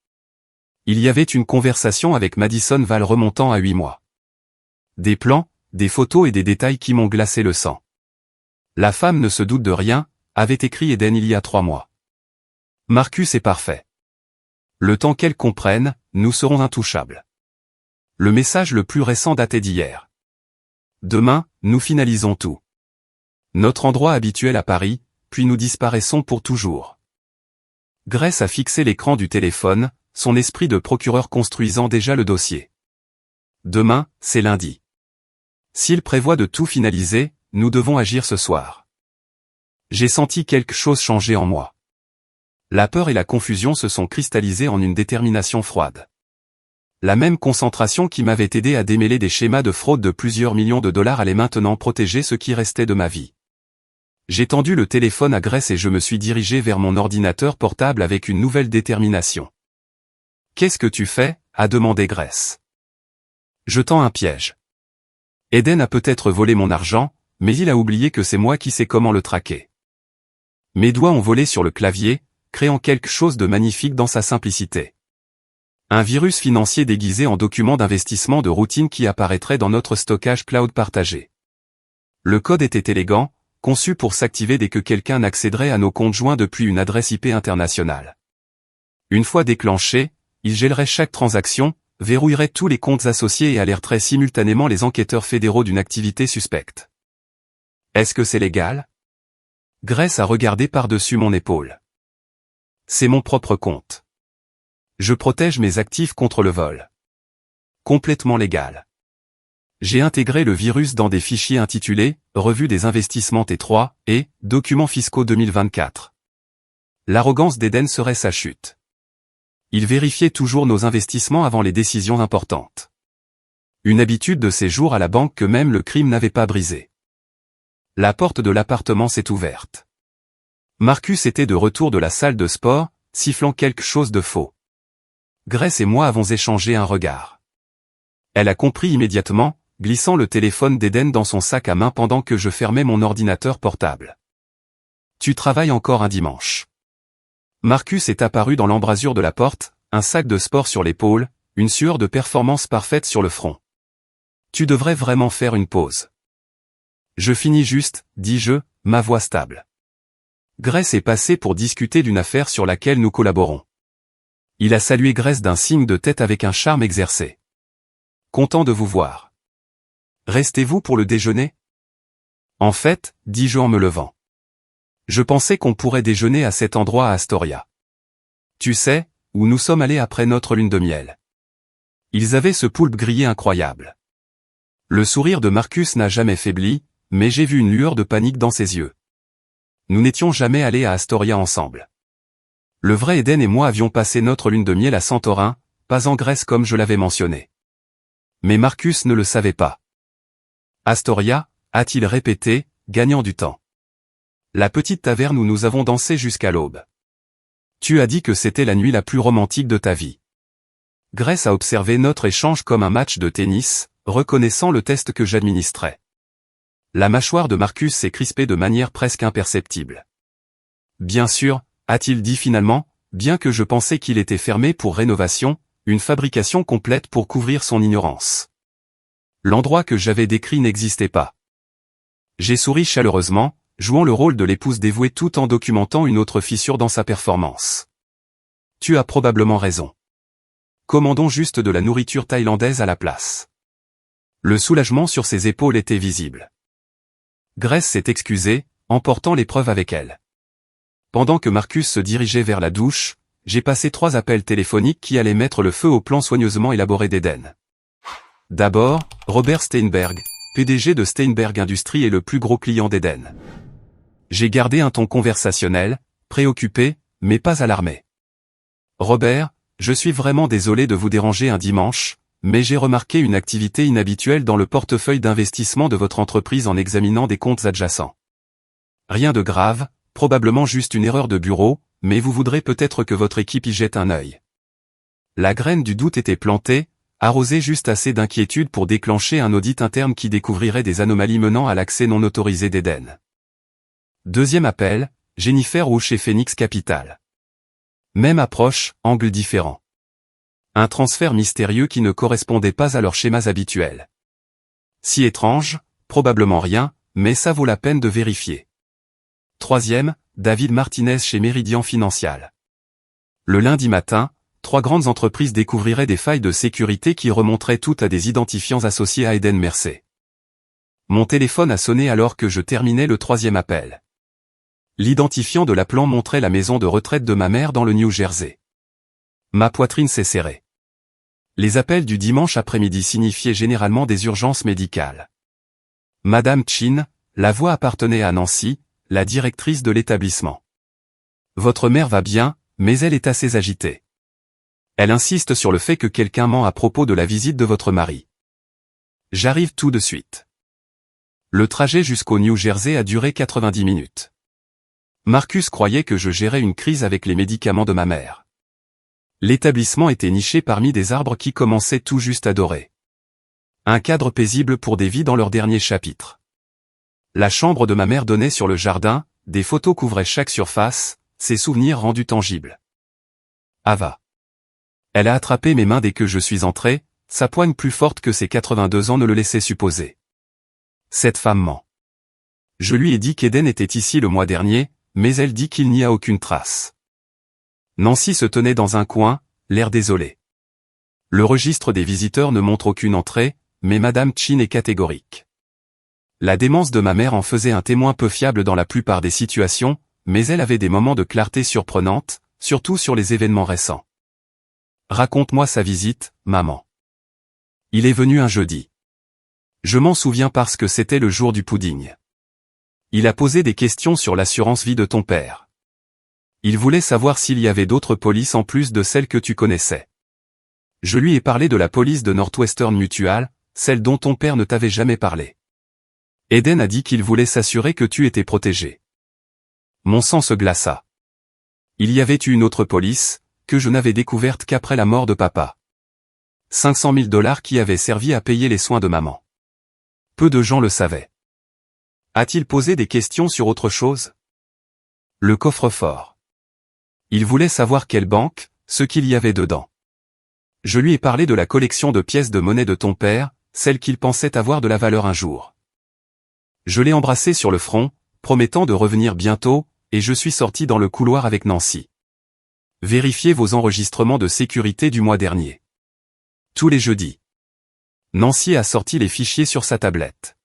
Il y avait une conversation avec Madison Val remontant à 8 mois. Des plans, des photos et des détails qui m'ont glacé le sang. La femme ne se doute de rien, avait écrit Eden il y a 3 mois. Marcus est parfait. Le temps qu'elle comprenne, nous serons intouchables. Le message le plus récent datait d'hier. Demain, nous finalisons tout. Notre endroit habituel à Paris, puis nous disparaissons pour toujours. Grace a fixé l'écran du téléphone, son esprit de procureur construisant déjà le dossier. Demain, c'est lundi. S'il prévoit de tout finaliser, nous devons agir ce soir. J'ai senti quelque chose changer en moi. La peur et la confusion se sont cristallisées en une détermination froide. La même concentration qui m'avait aidé à démêler des schémas de fraude de plusieurs millions de dollars allait maintenant protéger ce qui restait de ma vie. J'ai tendu le téléphone à Grace et je me suis dirigé vers mon ordinateur portable avec une nouvelle détermination. « Qu'est-ce que tu fais ?» a demandé Grace. Je tends un piège. Eden a peut-être volé mon argent, mais il a oublié que c'est moi qui sais comment le traquer. Mes doigts ont volé sur le clavier, créant quelque chose de magnifique dans sa simplicité. Un virus financier déguisé en document d'investissement de routine qui apparaîtrait dans notre stockage cloud partagé. Le code était élégant, conçu pour s'activer dès que quelqu'un accéderait à nos comptes joints depuis une adresse IP internationale. Une fois déclenché, il gèlerait chaque transaction, verrouillerait tous les comptes associés et alerterait simultanément les enquêteurs fédéraux d'une activité suspecte. Est-ce que c'est légal? Grace a regardé par-dessus mon épaule. C'est mon propre compte. Je protège mes actifs contre le vol. Complètement légal. J'ai intégré le virus dans des fichiers intitulés « Revue des investissements T3 » et « Documents fiscaux 2024 ». L'arrogance d'Eden serait sa chute. Il vérifiait toujours nos investissements avant les décisions importantes. Une habitude de ses jours à la banque que même le crime n'avait pas brisée. La porte de l'appartement s'est ouverte. Marcus était de retour de la salle de sport, sifflant quelque chose de faux. Grace et moi avons échangé un regard. Elle a compris immédiatement, glissant le téléphone d'Eden dans son sac à main pendant que je fermais mon ordinateur portable. « Tu travailles encore un dimanche. » Marcus est apparu dans l'embrasure de la porte, un sac de sport sur l'épaule, une sueur de performance parfaite sur le front. « Tu devrais vraiment faire une pause. » « Je finis juste, dis-je, ma voix stable. Grace est passé pour discuter d'une affaire sur laquelle nous collaborons. Il a salué Grace d'un signe de tête avec un charme exercé. « Content de vous voir. Restez-vous pour le déjeuner? » En fait, dis-je en me levant. Je pensais qu'on pourrait déjeuner à cet endroit à Astoria. Tu sais, où nous sommes allés après notre lune de miel. Ils avaient ce poulpe grillé incroyable. Le sourire de Marcus n'a jamais faibli, mais j'ai vu une lueur de panique dans ses yeux. Nous n'étions jamais allés à Astoria ensemble. Le vrai Eden et moi avions passé notre lune de miel à Santorin, pas en Grèce comme je l'avais mentionné. Mais Marcus ne le savait pas. Astoria, a-t-il répété, gagnant du temps. La petite taverne où nous avons dansé jusqu'à l'aube. Tu as dit que c'était la nuit la plus romantique de ta vie. Grace a observé notre échange comme un match de tennis, reconnaissant le test que j'administrais. La mâchoire de Marcus s'est crispée de manière presque imperceptible. Bien sûr, a-t-il dit finalement, bien que je pensais qu'il était fermé pour rénovation, une fabrication complète pour couvrir son ignorance. L'endroit que j'avais décrit n'existait pas. J'ai souri chaleureusement, jouant le rôle de l'épouse dévouée tout en documentant une autre fissure dans sa performance. Tu as probablement raison. Commandons juste de la nourriture thaïlandaise à la place. Le soulagement sur ses épaules était visible. Grace s'est excusée, emportant les preuves avec elle. Pendant que Marcus se dirigeait vers la douche, j'ai passé 3 appels téléphoniques qui allaient mettre le feu au plan soigneusement élaboré d'Eden. D'abord, Robert Steinberg, PDG de Steinberg Industries et le plus gros client d'Eden. J'ai gardé un ton conversationnel, préoccupé, mais pas alarmé. Robert, je suis vraiment désolé de vous déranger un dimanche, mais j'ai remarqué une activité inhabituelle dans le portefeuille d'investissement de votre entreprise en examinant des comptes adjacents. Rien de grave, probablement juste une erreur de bureau, mais vous voudrez peut-être que votre équipe y jette un œil. La graine du doute était plantée, arrosée juste assez d'inquiétude pour déclencher un audit interne qui découvrirait des anomalies menant à l'accès non autorisé d'Eden. Deuxième appel, Jennifer Wu chez Phoenix Capital. Même approche, angle différent. Un transfert mystérieux qui ne correspondait pas à leurs schémas habituels. Si étrange, probablement rien, mais ça vaut la peine de vérifier. Troisième, David Martinez chez Meridian Financial. Le lundi matin, 3 grandes entreprises découvriraient des failles de sécurité qui remonteraient toutes à des identifiants associés à Eden Mercer. Mon téléphone a sonné alors que je terminais le 3e appel. L'identifiant de l'appelant montrait la maison de retraite de ma mère dans le New Jersey. Ma poitrine s'est serrée. Les appels du dimanche après-midi signifiaient généralement des urgences médicales. Madame Chin, la voix appartenait à Nancy, la directrice de l'établissement. Votre mère va bien, mais elle est assez agitée. Elle insiste sur le fait que quelqu'un ment à propos de la visite de votre mari. J'arrive tout de suite. Le trajet jusqu'au New Jersey a duré 90 minutes. Marcus croyait que je gérais une crise avec les médicaments de ma mère. L'établissement était niché parmi des arbres qui commençaient tout juste à dorer. Un cadre paisible pour des vies dans leur dernier chapitre. La chambre de ma mère donnait sur le jardin, des photos couvraient chaque surface, ses souvenirs rendus tangibles. Ava. Elle a attrapé mes mains dès que je suis entré, sa poigne plus forte que ses 82 ans ne le laissait supposer. Cette femme ment. Je lui ai dit qu'Eden était ici le mois dernier, mais elle dit qu'il n'y a aucune trace. Nancy se tenait dans un coin, l'air désolé. Le registre des visiteurs ne montre aucune entrée, mais Madame Chin est catégorique. La démence de ma mère en faisait un témoin peu fiable dans la plupart des situations, mais elle avait des moments de clarté surprenante, surtout sur les événements récents. Raconte-moi sa visite, maman. Il est venu un jeudi. Je m'en souviens parce que c'était le jour du pudding. Il a posé des questions sur l'assurance vie de ton père. Il voulait savoir s'il y avait d'autres polices en plus de celles que tu connaissais. Je lui ai parlé de la police de Northwestern Mutual, celle dont ton père ne t'avait jamais parlé. Eden a dit qu'il voulait s'assurer que tu étais protégé. Mon sang se glaça. Il y avait eu une autre police, que je n'avais découverte qu'après la mort de papa. 500 000 $ qui avaient servi à payer les soins de maman. Peu de gens le savaient. A-t-il posé des questions sur autre chose? Le coffre-fort. Il voulait savoir quelle banque, ce qu'il y avait dedans. Je lui ai parlé de la collection de pièces de monnaie de ton père, celle qu'il pensait avoir de la valeur un jour. Je l'ai embrassé sur le front, promettant de revenir bientôt, et je suis sorti dans le couloir avec Nancy. Vérifiez vos enregistrements de sécurité du mois dernier. Tous les jeudis. Nancy a sorti les fichiers sur sa tablette.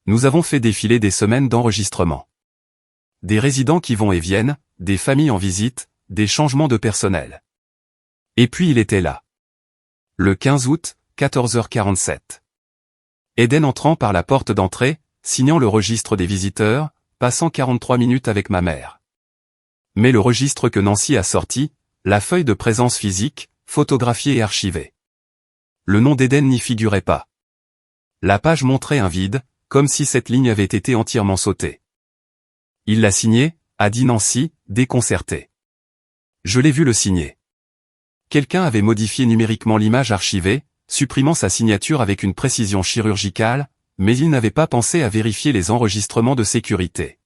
Nous avons fait défiler des semaines d'enregistrement. Des résidents qui vont et viennent, des familles en visite, des changements de personnel. Et puis il était là. Le 15 août, 14h47. Eden entrant par la porte d'entrée, signant le registre des visiteurs, passant 43 minutes avec ma mère. Mais le registre que Nancy a sorti, la feuille de présence physique, photographiée et archivée. Le nom d'Eden n'y figurait pas. La page montrait un vide, comme si cette ligne avait été entièrement sautée. Il l'a signé, a dit Nancy, déconcertée. Je l'ai vu le signer. Quelqu'un avait modifié numériquement l'image archivée, supprimant sa signature avec une précision chirurgicale, mais il n'avait pas pensé à vérifier les enregistrements de sécurité.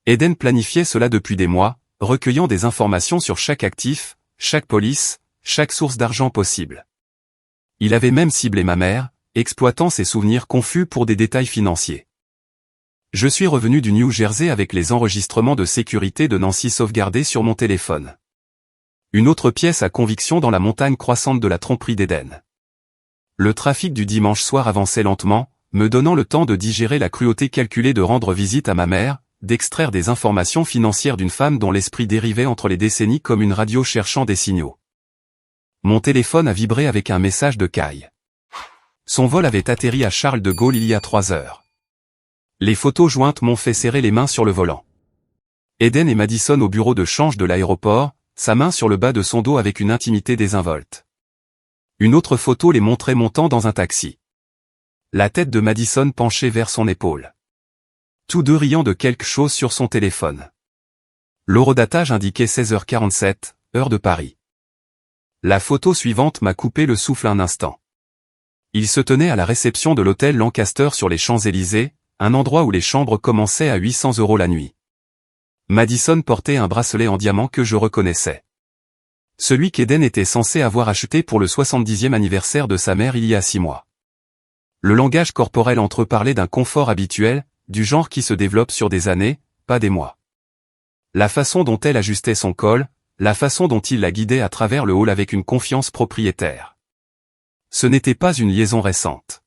Eden planifiait cela depuis des mois, recueillant des informations sur chaque actif, chaque police, chaque source d'argent possible. Il avait même ciblé ma mère, exploitant ses souvenirs confus pour des détails financiers. Je suis revenu du New Jersey avec les enregistrements de sécurité de Nancy sauvegardés sur mon téléphone. Une autre pièce à conviction dans la montagne croissante de la tromperie d'Eden. Le trafic du dimanche soir avançait lentement, me donnant le temps de digérer la cruauté calculée de rendre visite à ma mère, d'extraire des informations financières d'une femme dont l'esprit dérivait entre les décennies comme une radio cherchant des signaux. Mon téléphone a vibré avec un message de Kai. Son vol avait atterri à Charles de Gaulle il y a 3 heures. Les photos jointes m'ont fait serrer les mains sur le volant. Eden et Madison au bureau de change de l'aéroport, sa main sur le bas de son dos avec une intimité désinvolte. Une autre photo les montrait montant dans un taxi. La tête de Madison penchée vers son épaule. Tous deux riant de quelque chose sur son téléphone. L'horodatage indiquait 16h47, heure de Paris. La photo suivante m'a coupé le souffle un instant. Il se tenait à la réception de l'hôtel Lancaster sur les Champs-Élysées, un endroit où les chambres commençaient à 800 € la nuit. Madison portait un bracelet en diamant que je reconnaissais. Celui qu'Eden était censé avoir acheté pour le 70e anniversaire de sa mère il y a 6 mois. Le langage corporel entre eux parlait d'un confort habituel, du genre qui se développe sur des années, pas des mois. La façon dont elle ajustait son col, la façon dont il la guidait à travers le hall avec une confiance propriétaire. Ce n'était pas une liaison récente.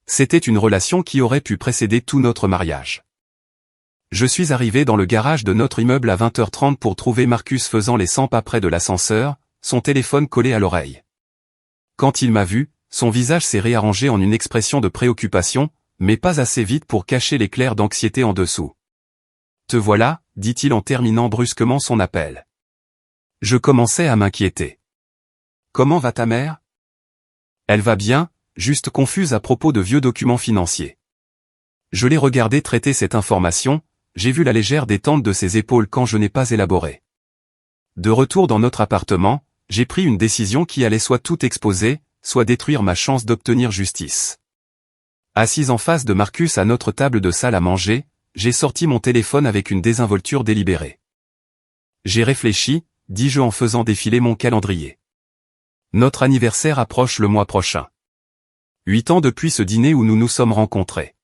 C'était une relation qui aurait pu précéder tout notre mariage. Je suis arrivé dans le garage de notre immeuble à 20h30 pour trouver Marcus faisant les 100 pas près de l'ascenseur, son téléphone collé à l'oreille. Quand il m'a vu, son visage s'est réarrangé en une expression de préoccupation, mais pas assez vite pour cacher l'éclair d'anxiété en dessous. « Te voilà », dit-il en terminant brusquement son appel. Je commençais à m'inquiéter. « Comment va ta mère ? » Elle va bien, juste confuse à propos de vieux documents financiers. Je l'ai regardé traiter cette information, j'ai vu la légère détente de ses épaules quand je n'ai pas élaboré. De retour dans notre appartement, j'ai pris une décision qui allait soit tout exposer, soit détruire ma chance d'obtenir justice. Assise en face de Marcus à notre table de salle à manger, j'ai sorti mon téléphone avec une désinvolture délibérée. J'ai réfléchi, dis-je en faisant défiler mon calendrier. Notre anniversaire approche le mois prochain. 8 ans depuis ce dîner où nous nous sommes rencontrés.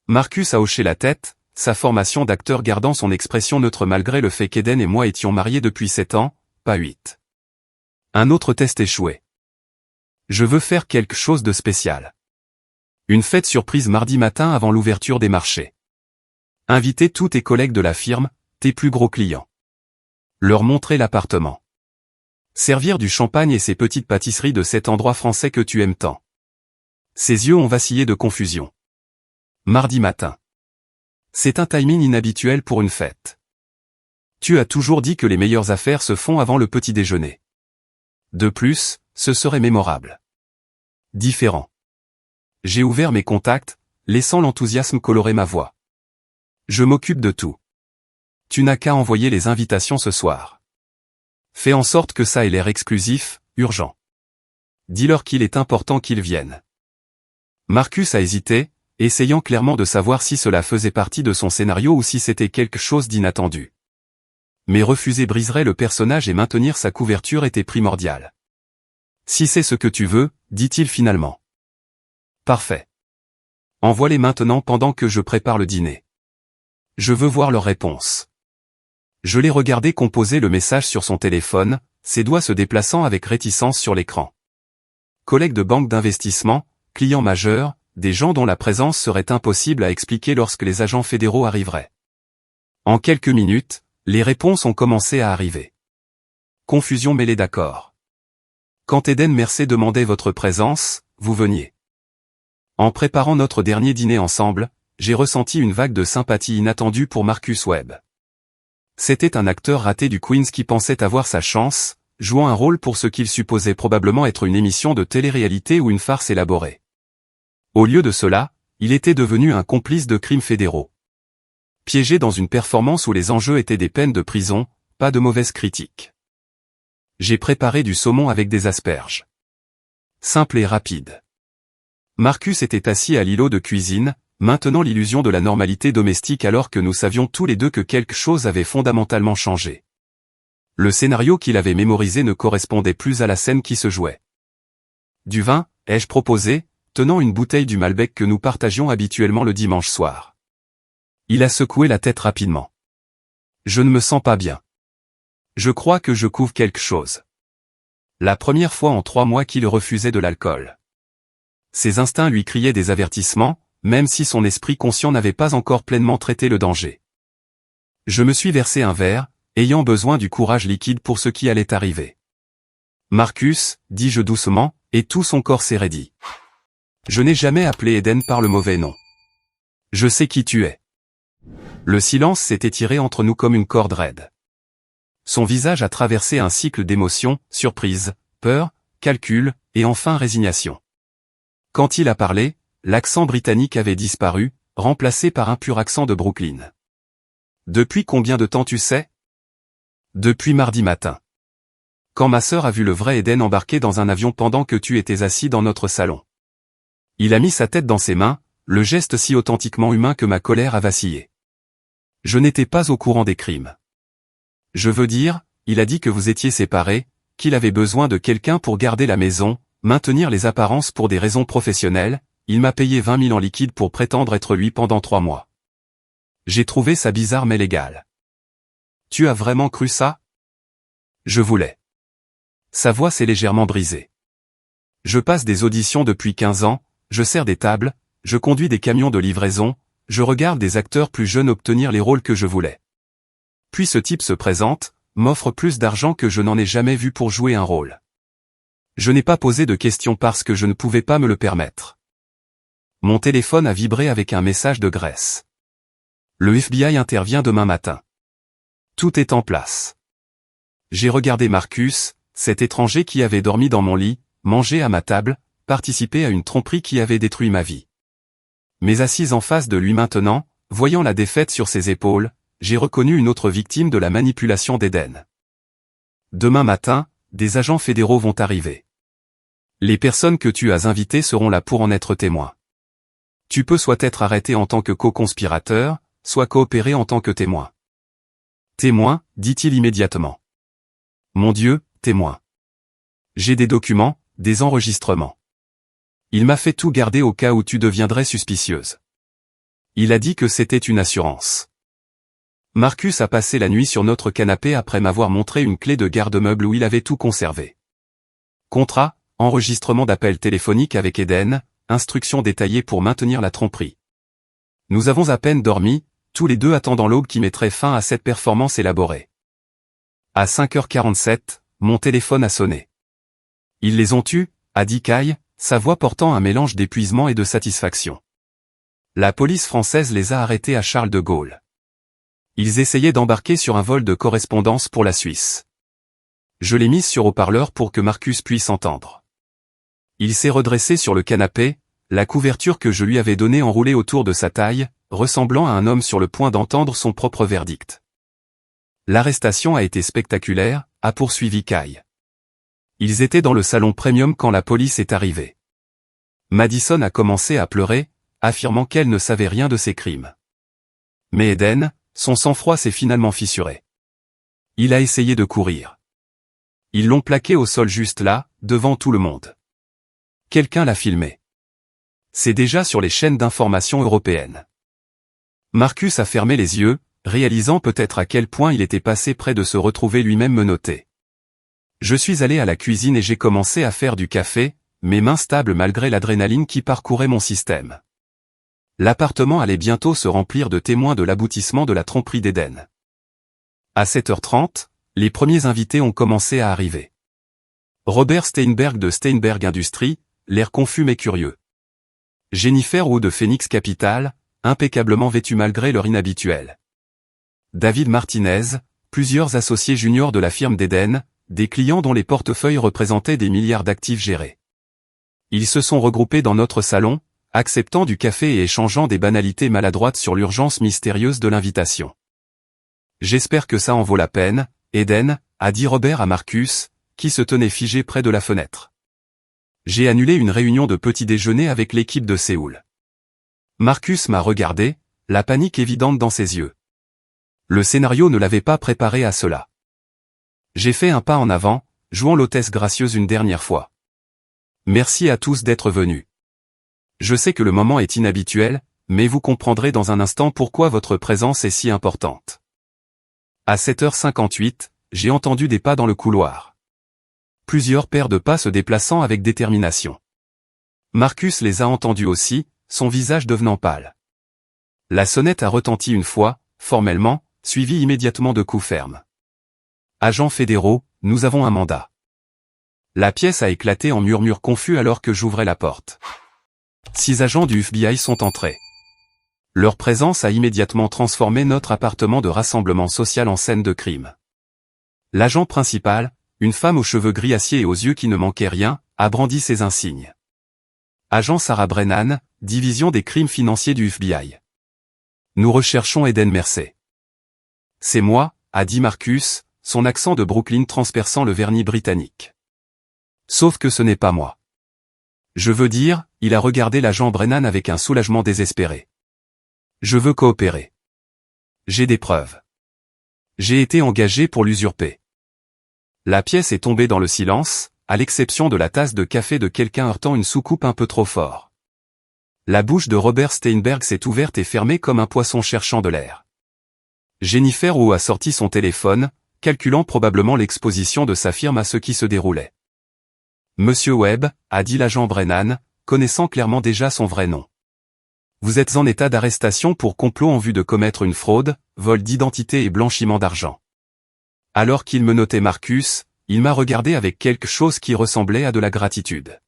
Marcus a hoché la tête, sa formation d'acteur gardant son expression neutre malgré le fait qu'Eden et moi étions mariés depuis 7 ans, pas 8. Un autre test échoué. Je veux faire quelque chose de spécial. Une fête surprise mardi matin avant l'ouverture des marchés. Inviter tous tes collègues de la firme, tes plus gros clients. Leur montrer l'appartement. Servir du champagne et ces petites pâtisseries de cet endroit français que tu aimes tant. Ses yeux ont vacillé de confusion. Mardi matin. C'est un timing inhabituel pour une fête. Tu as toujours dit que les meilleures affaires se font avant le petit déjeuner. De plus, ce serait mémorable. Différent. J'ai ouvert mes contacts, laissant l'enthousiasme colorer ma voix. Je m'occupe de tout. Tu n'as qu'à envoyer les invitations ce soir. Fais en sorte que ça ait l'air exclusif, urgent. Dis-leur qu'il est important qu'ils viennent. Marcus a hésité, essayant clairement de savoir si cela faisait partie de son scénario ou si c'était quelque chose d'inattendu. Mais refuser briserait le personnage et maintenir sa couverture était primordial. Si c'est ce que tu veux, dit-il finalement. Parfait. Envoie-les maintenant pendant que je prépare le dîner. Je veux voir leur réponse. Je l'ai regardé composer le message sur son téléphone, ses doigts se déplaçant avec réticence sur l'écran. Collègues de banque d'investissement, clients majeurs, des gens dont la présence serait impossible à expliquer lorsque les agents fédéraux arriveraient. En quelques minutes, les réponses ont commencé à arriver. Confusion mêlée d'accord. Quand Eden Mercé demandait votre présence, vous veniez. En préparant notre dernier dîner ensemble, j'ai ressenti une vague de sympathie inattendue pour Marcus Webb. C'était un acteur raté du Queens qui pensait avoir sa chance, jouant un rôle pour ce qu'il supposait probablement être une émission de télé-réalité ou une farce élaborée. Au lieu de cela, il était devenu un complice de crimes fédéraux. Piégé dans une performance où les enjeux étaient des peines de prison, pas de mauvaises critiques. J'ai préparé du saumon avec des asperges. Simple et rapide. Marcus était assis à l'îlot de cuisine, maintenant l'illusion de la normalité domestique alors que nous savions tous les deux que quelque chose avait fondamentalement changé. Le scénario qu'il avait mémorisé ne correspondait plus à la scène qui se jouait. Du vin, ai-je proposé, tenant une bouteille du Malbec que nous partagions habituellement le dimanche soir. Il a secoué la tête rapidement. Je ne me sens pas bien. Je crois que je couvre quelque chose. La première fois en 3 mois qu'il refusait de l'alcool. Ses instincts lui criaient des avertissements, même si son esprit conscient n'avait pas encore pleinement traité le danger. Je me suis versé un verre, ayant besoin du courage liquide pour ce qui allait arriver. Marcus, dis-je doucement, et tout son corps s'est raidi. Je n'ai jamais appelé Eden par le mauvais nom. Je sais qui tu es. Le silence s'est étiré entre nous comme une corde raide. Son visage a traversé un cycle d'émotions, surprise, peur, calcul, et enfin résignation. Quand il a parlé, l'accent britannique avait disparu, remplacé par un pur accent de Brooklyn. Depuis combien de temps tu sais? Depuis mardi matin. Quand ma sœur a vu le vrai Eden embarquer dans un avion pendant que tu étais assis dans notre salon. Il a mis sa tête dans ses mains, le geste si authentiquement humain que ma colère a vacillé. Je n'étais pas au courant des crimes. Je veux dire, il a dit que vous étiez séparés, qu'il avait besoin de quelqu'un pour garder la maison, maintenir les apparences pour des raisons professionnelles, il m'a payé 20 000 en liquide pour prétendre être lui pendant 3 mois. J'ai trouvé ça bizarre mais légal. Tu as vraiment cru ça? Je voulais. Sa voix s'est légèrement brisée. Je passe des auditions depuis 15 ans, je sers des tables, je conduis des camions de livraison, je regarde des acteurs plus jeunes obtenir les rôles que je voulais. Puis ce type se présente, m'offre plus d'argent que je n'en ai jamais vu pour jouer un rôle. Je n'ai pas posé de questions parce que je ne pouvais pas me le permettre. Mon téléphone a vibré avec un message de Grèce. Le FBI intervient demain matin. Tout est en place. J'ai regardé Marcus, cet étranger qui avait dormi dans mon lit, mangé à ma table, participé à une tromperie qui avait détruit ma vie. Mais assise en face de lui maintenant, voyant la défaite sur ses épaules, j'ai reconnu une autre victime de la manipulation d'Eden. Demain matin, des agents fédéraux vont arriver. Les personnes que tu as invitées seront là pour en être témoins. Tu peux soit être arrêté en tant que co-conspirateur, soit coopérer en tant que témoin. Témoin, dit-il immédiatement. Mon Dieu, témoin. J'ai des documents, des enregistrements. Il m'a fait tout garder au cas où tu deviendrais suspicieuse. Il a dit que c'était une assurance. Marcus a passé la nuit sur notre canapé après m'avoir montré une clé de garde-meuble où il avait tout conservé. Contrat, enregistrement d'appel téléphonique avec Eden, instructions détaillées pour maintenir la tromperie. Nous avons à peine dormi, tous les deux attendant l'aube qui mettrait fin à cette performance élaborée. À 5h47, mon téléphone a sonné. Ils les ont eus, a dit Kai, sa voix portant un mélange d'épuisement et de satisfaction. La police française les a arrêtés à Charles de Gaulle. Ils essayaient d'embarquer sur un vol de correspondance pour la Suisse. Je l'ai mis sur haut-parleur pour que Marcus puisse entendre. Il s'est redressé sur le canapé, la couverture que je lui avais donnée enroulée autour de sa taille, ressemblant à un homme sur le point d'entendre son propre verdict. L'arrestation a été spectaculaire, a poursuivi Kai. Ils étaient dans le salon premium quand la police est arrivée. Madison a commencé à pleurer, affirmant qu'elle ne savait rien de ces crimes. Mais Eden, son sang-froid s'est finalement fissuré. Il a essayé de courir. Ils l'ont plaqué au sol juste là, devant tout le monde. Quelqu'un l'a filmé. C'est déjà sur les chaînes d'information européennes. Marcus a fermé les yeux, réalisant peut-être à quel point il était passé près de se retrouver lui-même menotté. Je suis allé à la cuisine et j'ai commencé à faire du café, mes mains stables malgré l'adrénaline qui parcourait mon système. L'appartement allait bientôt se remplir de témoins de l'aboutissement de la tromperie d'Eden. À 7h30, les premiers invités ont commencé à arriver. Robert Steinberg de Steinberg Industries, l'air confus mais curieux. Jennifer Wu de Phoenix Capital, impeccablement vêtue malgré leur inhabituel. David Martinez, plusieurs associés juniors de la firme d'Eden, des clients dont les portefeuilles représentaient des milliards d'actifs gérés. Ils se sont regroupés dans notre salon, acceptant du café et échangeant des banalités maladroites sur l'urgence mystérieuse de l'invitation. J'espère que ça en vaut la peine, Eden, a dit Robert à Marcus, qui se tenait figé près de la fenêtre. J'ai annulé une réunion de petit déjeuner avec l'équipe de Séoul. Marcus m'a regardé, la panique évidente dans ses yeux. Le scénario ne l'avait pas préparé à cela. J'ai fait un pas en avant, jouant l'hôtesse gracieuse une dernière fois. Merci à tous d'être venus. Je sais que le moment est inhabituel, mais vous comprendrez dans un instant pourquoi votre présence est si importante. À 7h58, j'ai entendu des pas dans le couloir. Plusieurs paires de pas se déplaçant avec détermination. Marcus les a entendus aussi, son visage devenant pâle. La sonnette a retenti une fois, formellement, suivi immédiatement de coups fermes. Agents fédéraux, nous avons un mandat. La pièce a éclaté en murmures confus alors que j'ouvrais la porte. 6 agents du FBI sont entrés. Leur présence a immédiatement transformé notre appartement de rassemblement social en scène de crime. L'agent principal, une femme aux cheveux gris acier et aux yeux qui ne manquaient rien, a brandi ses insignes. Agent Sarah Brennan, division des crimes financiers du FBI. Nous recherchons Eden Mercer. C'est moi, a dit Marcus, son accent de Brooklyn transperçant le vernis britannique. Sauf que ce n'est pas moi. Je veux dire, il a regardé l'agent Brennan avec un soulagement désespéré. Je veux coopérer. J'ai des preuves. J'ai été engagé pour l'usurper. La pièce est tombée dans le silence, à l'exception de la tasse de café de quelqu'un heurtant une soucoupe un peu trop fort. La bouche de Robert Steinberg s'est ouverte et fermée comme un poisson cherchant de l'air. Jennifer Wu a sorti son téléphone, calculant probablement l'exposition de sa firme à ce qui se déroulait. Monsieur Webb, a dit l'agent Brennan, connaissant clairement déjà son vrai nom. Vous êtes en état d'arrestation pour complot en vue de commettre une fraude, vol d'identité et blanchiment d'argent. Alors qu'il me notait Marcus, il m'a regardé avec quelque chose qui ressemblait à de la gratitude.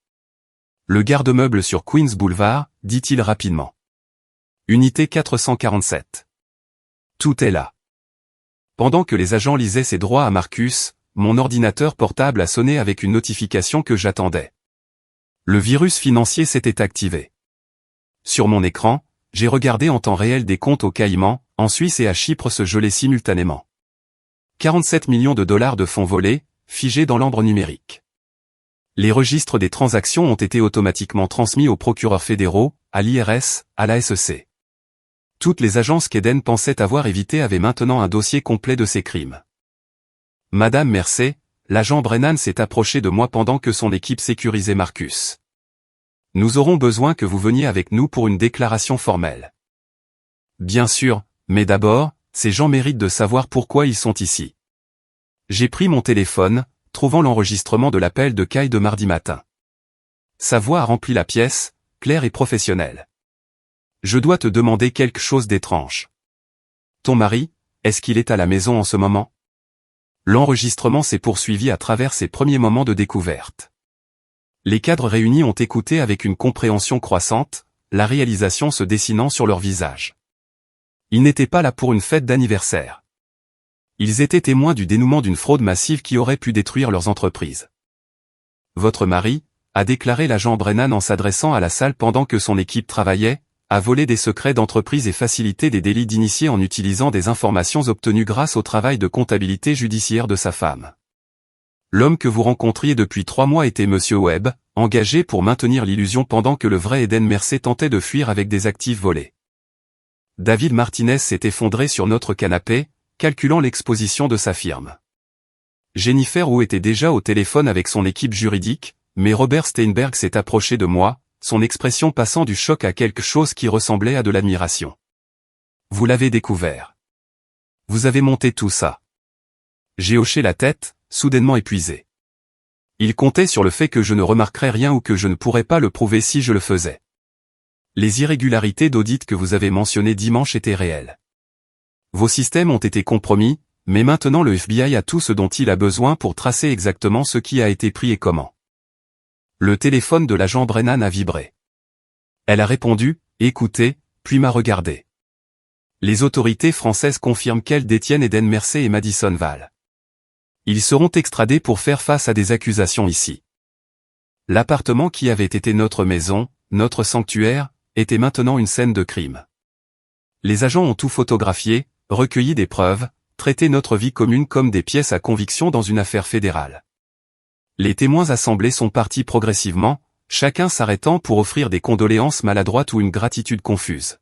Le garde-meuble sur Queens Boulevard, dit-il rapidement. Unité 447. Tout est là. Pendant que les agents lisaient ses droits à Marcus, mon ordinateur portable a sonné avec une notification que j'attendais. Le virus financier s'était activé. Sur mon écran, j'ai regardé en temps réel des comptes aux Caïmans, en Suisse et à Chypre se geler simultanément. 47 millions de dollars de fonds volés, figés dans l'ambre numérique. Les registres des transactions ont été automatiquement transmis aux procureurs fédéraux, à l'IRS, à la SEC. Toutes les agences qu'Eden pensait avoir évitées avaient maintenant un dossier complet de ces crimes. Madame Mercer, l'agent Brennan s'est approché de moi pendant que son équipe sécurisait Marcus. Nous aurons besoin que vous veniez avec nous pour une déclaration formelle. Bien sûr, mais d'abord, ces gens méritent de savoir pourquoi ils sont ici. J'ai pris mon téléphone, trouvant l'enregistrement de l'appel de Kay de mardi matin. Sa voix a rempli la pièce, claire et professionnelle. Je dois te demander quelque chose d'étrange. Ton mari, est-ce qu'il est à la maison en ce moment? L'enregistrement s'est poursuivi à travers ses premiers moments de découverte. Les cadres réunis ont écouté avec une compréhension croissante, la réalisation se dessinant sur leur visage. Ils n'étaient pas là pour une fête d'anniversaire. Ils étaient témoins du dénouement d'une fraude massive qui aurait pu détruire leurs entreprises. Votre mari, a déclaré l'agent Brennan en s'adressant à la salle pendant que son équipe travaillait, a volé des secrets d'entreprise et facilité des délits d'initiés en utilisant des informations obtenues grâce au travail de comptabilité judiciaire de sa femme. L'homme que vous rencontriez depuis 3 mois était Monsieur Webb, engagé pour maintenir l'illusion pendant que le vrai Eden Mercer tentait de fuir avec des actifs volés. David Martinez s'est effondré sur notre canapé, calculant l'exposition de sa firme. Jennifer Wu était déjà au téléphone avec son équipe juridique, mais Robert Steinberg s'est approché de moi, son expression passant du choc à quelque chose qui ressemblait à de l'admiration. Vous l'avez découvert. Vous avez monté tout ça. J'ai hoché la tête, soudainement épuisé. Il comptait sur le fait que je ne remarquerais rien ou que je ne pourrais pas le prouver si je le faisais. Les irrégularités d'audit que vous avez mentionnées dimanche étaient réelles. Vos systèmes ont été compromis, mais maintenant le FBI a tout ce dont il a besoin pour tracer exactement ce qui a été pris et comment. Le téléphone de l'agent Brennan a vibré. Elle a répondu, écoutez, puis m'a regardé. Les autorités françaises confirment qu'elles détiennent Eden Mercer et Madison Val. Ils seront extradés pour faire face à des accusations ici. L'appartement qui avait été notre maison, notre sanctuaire, était maintenant une scène de crime. Les agents ont tout photographié, recueilli des preuves, traité notre vie commune comme des pièces à conviction dans une affaire fédérale. Les témoins assemblés sont partis progressivement, chacun s'arrêtant pour offrir des condoléances maladroites ou une gratitude confuse.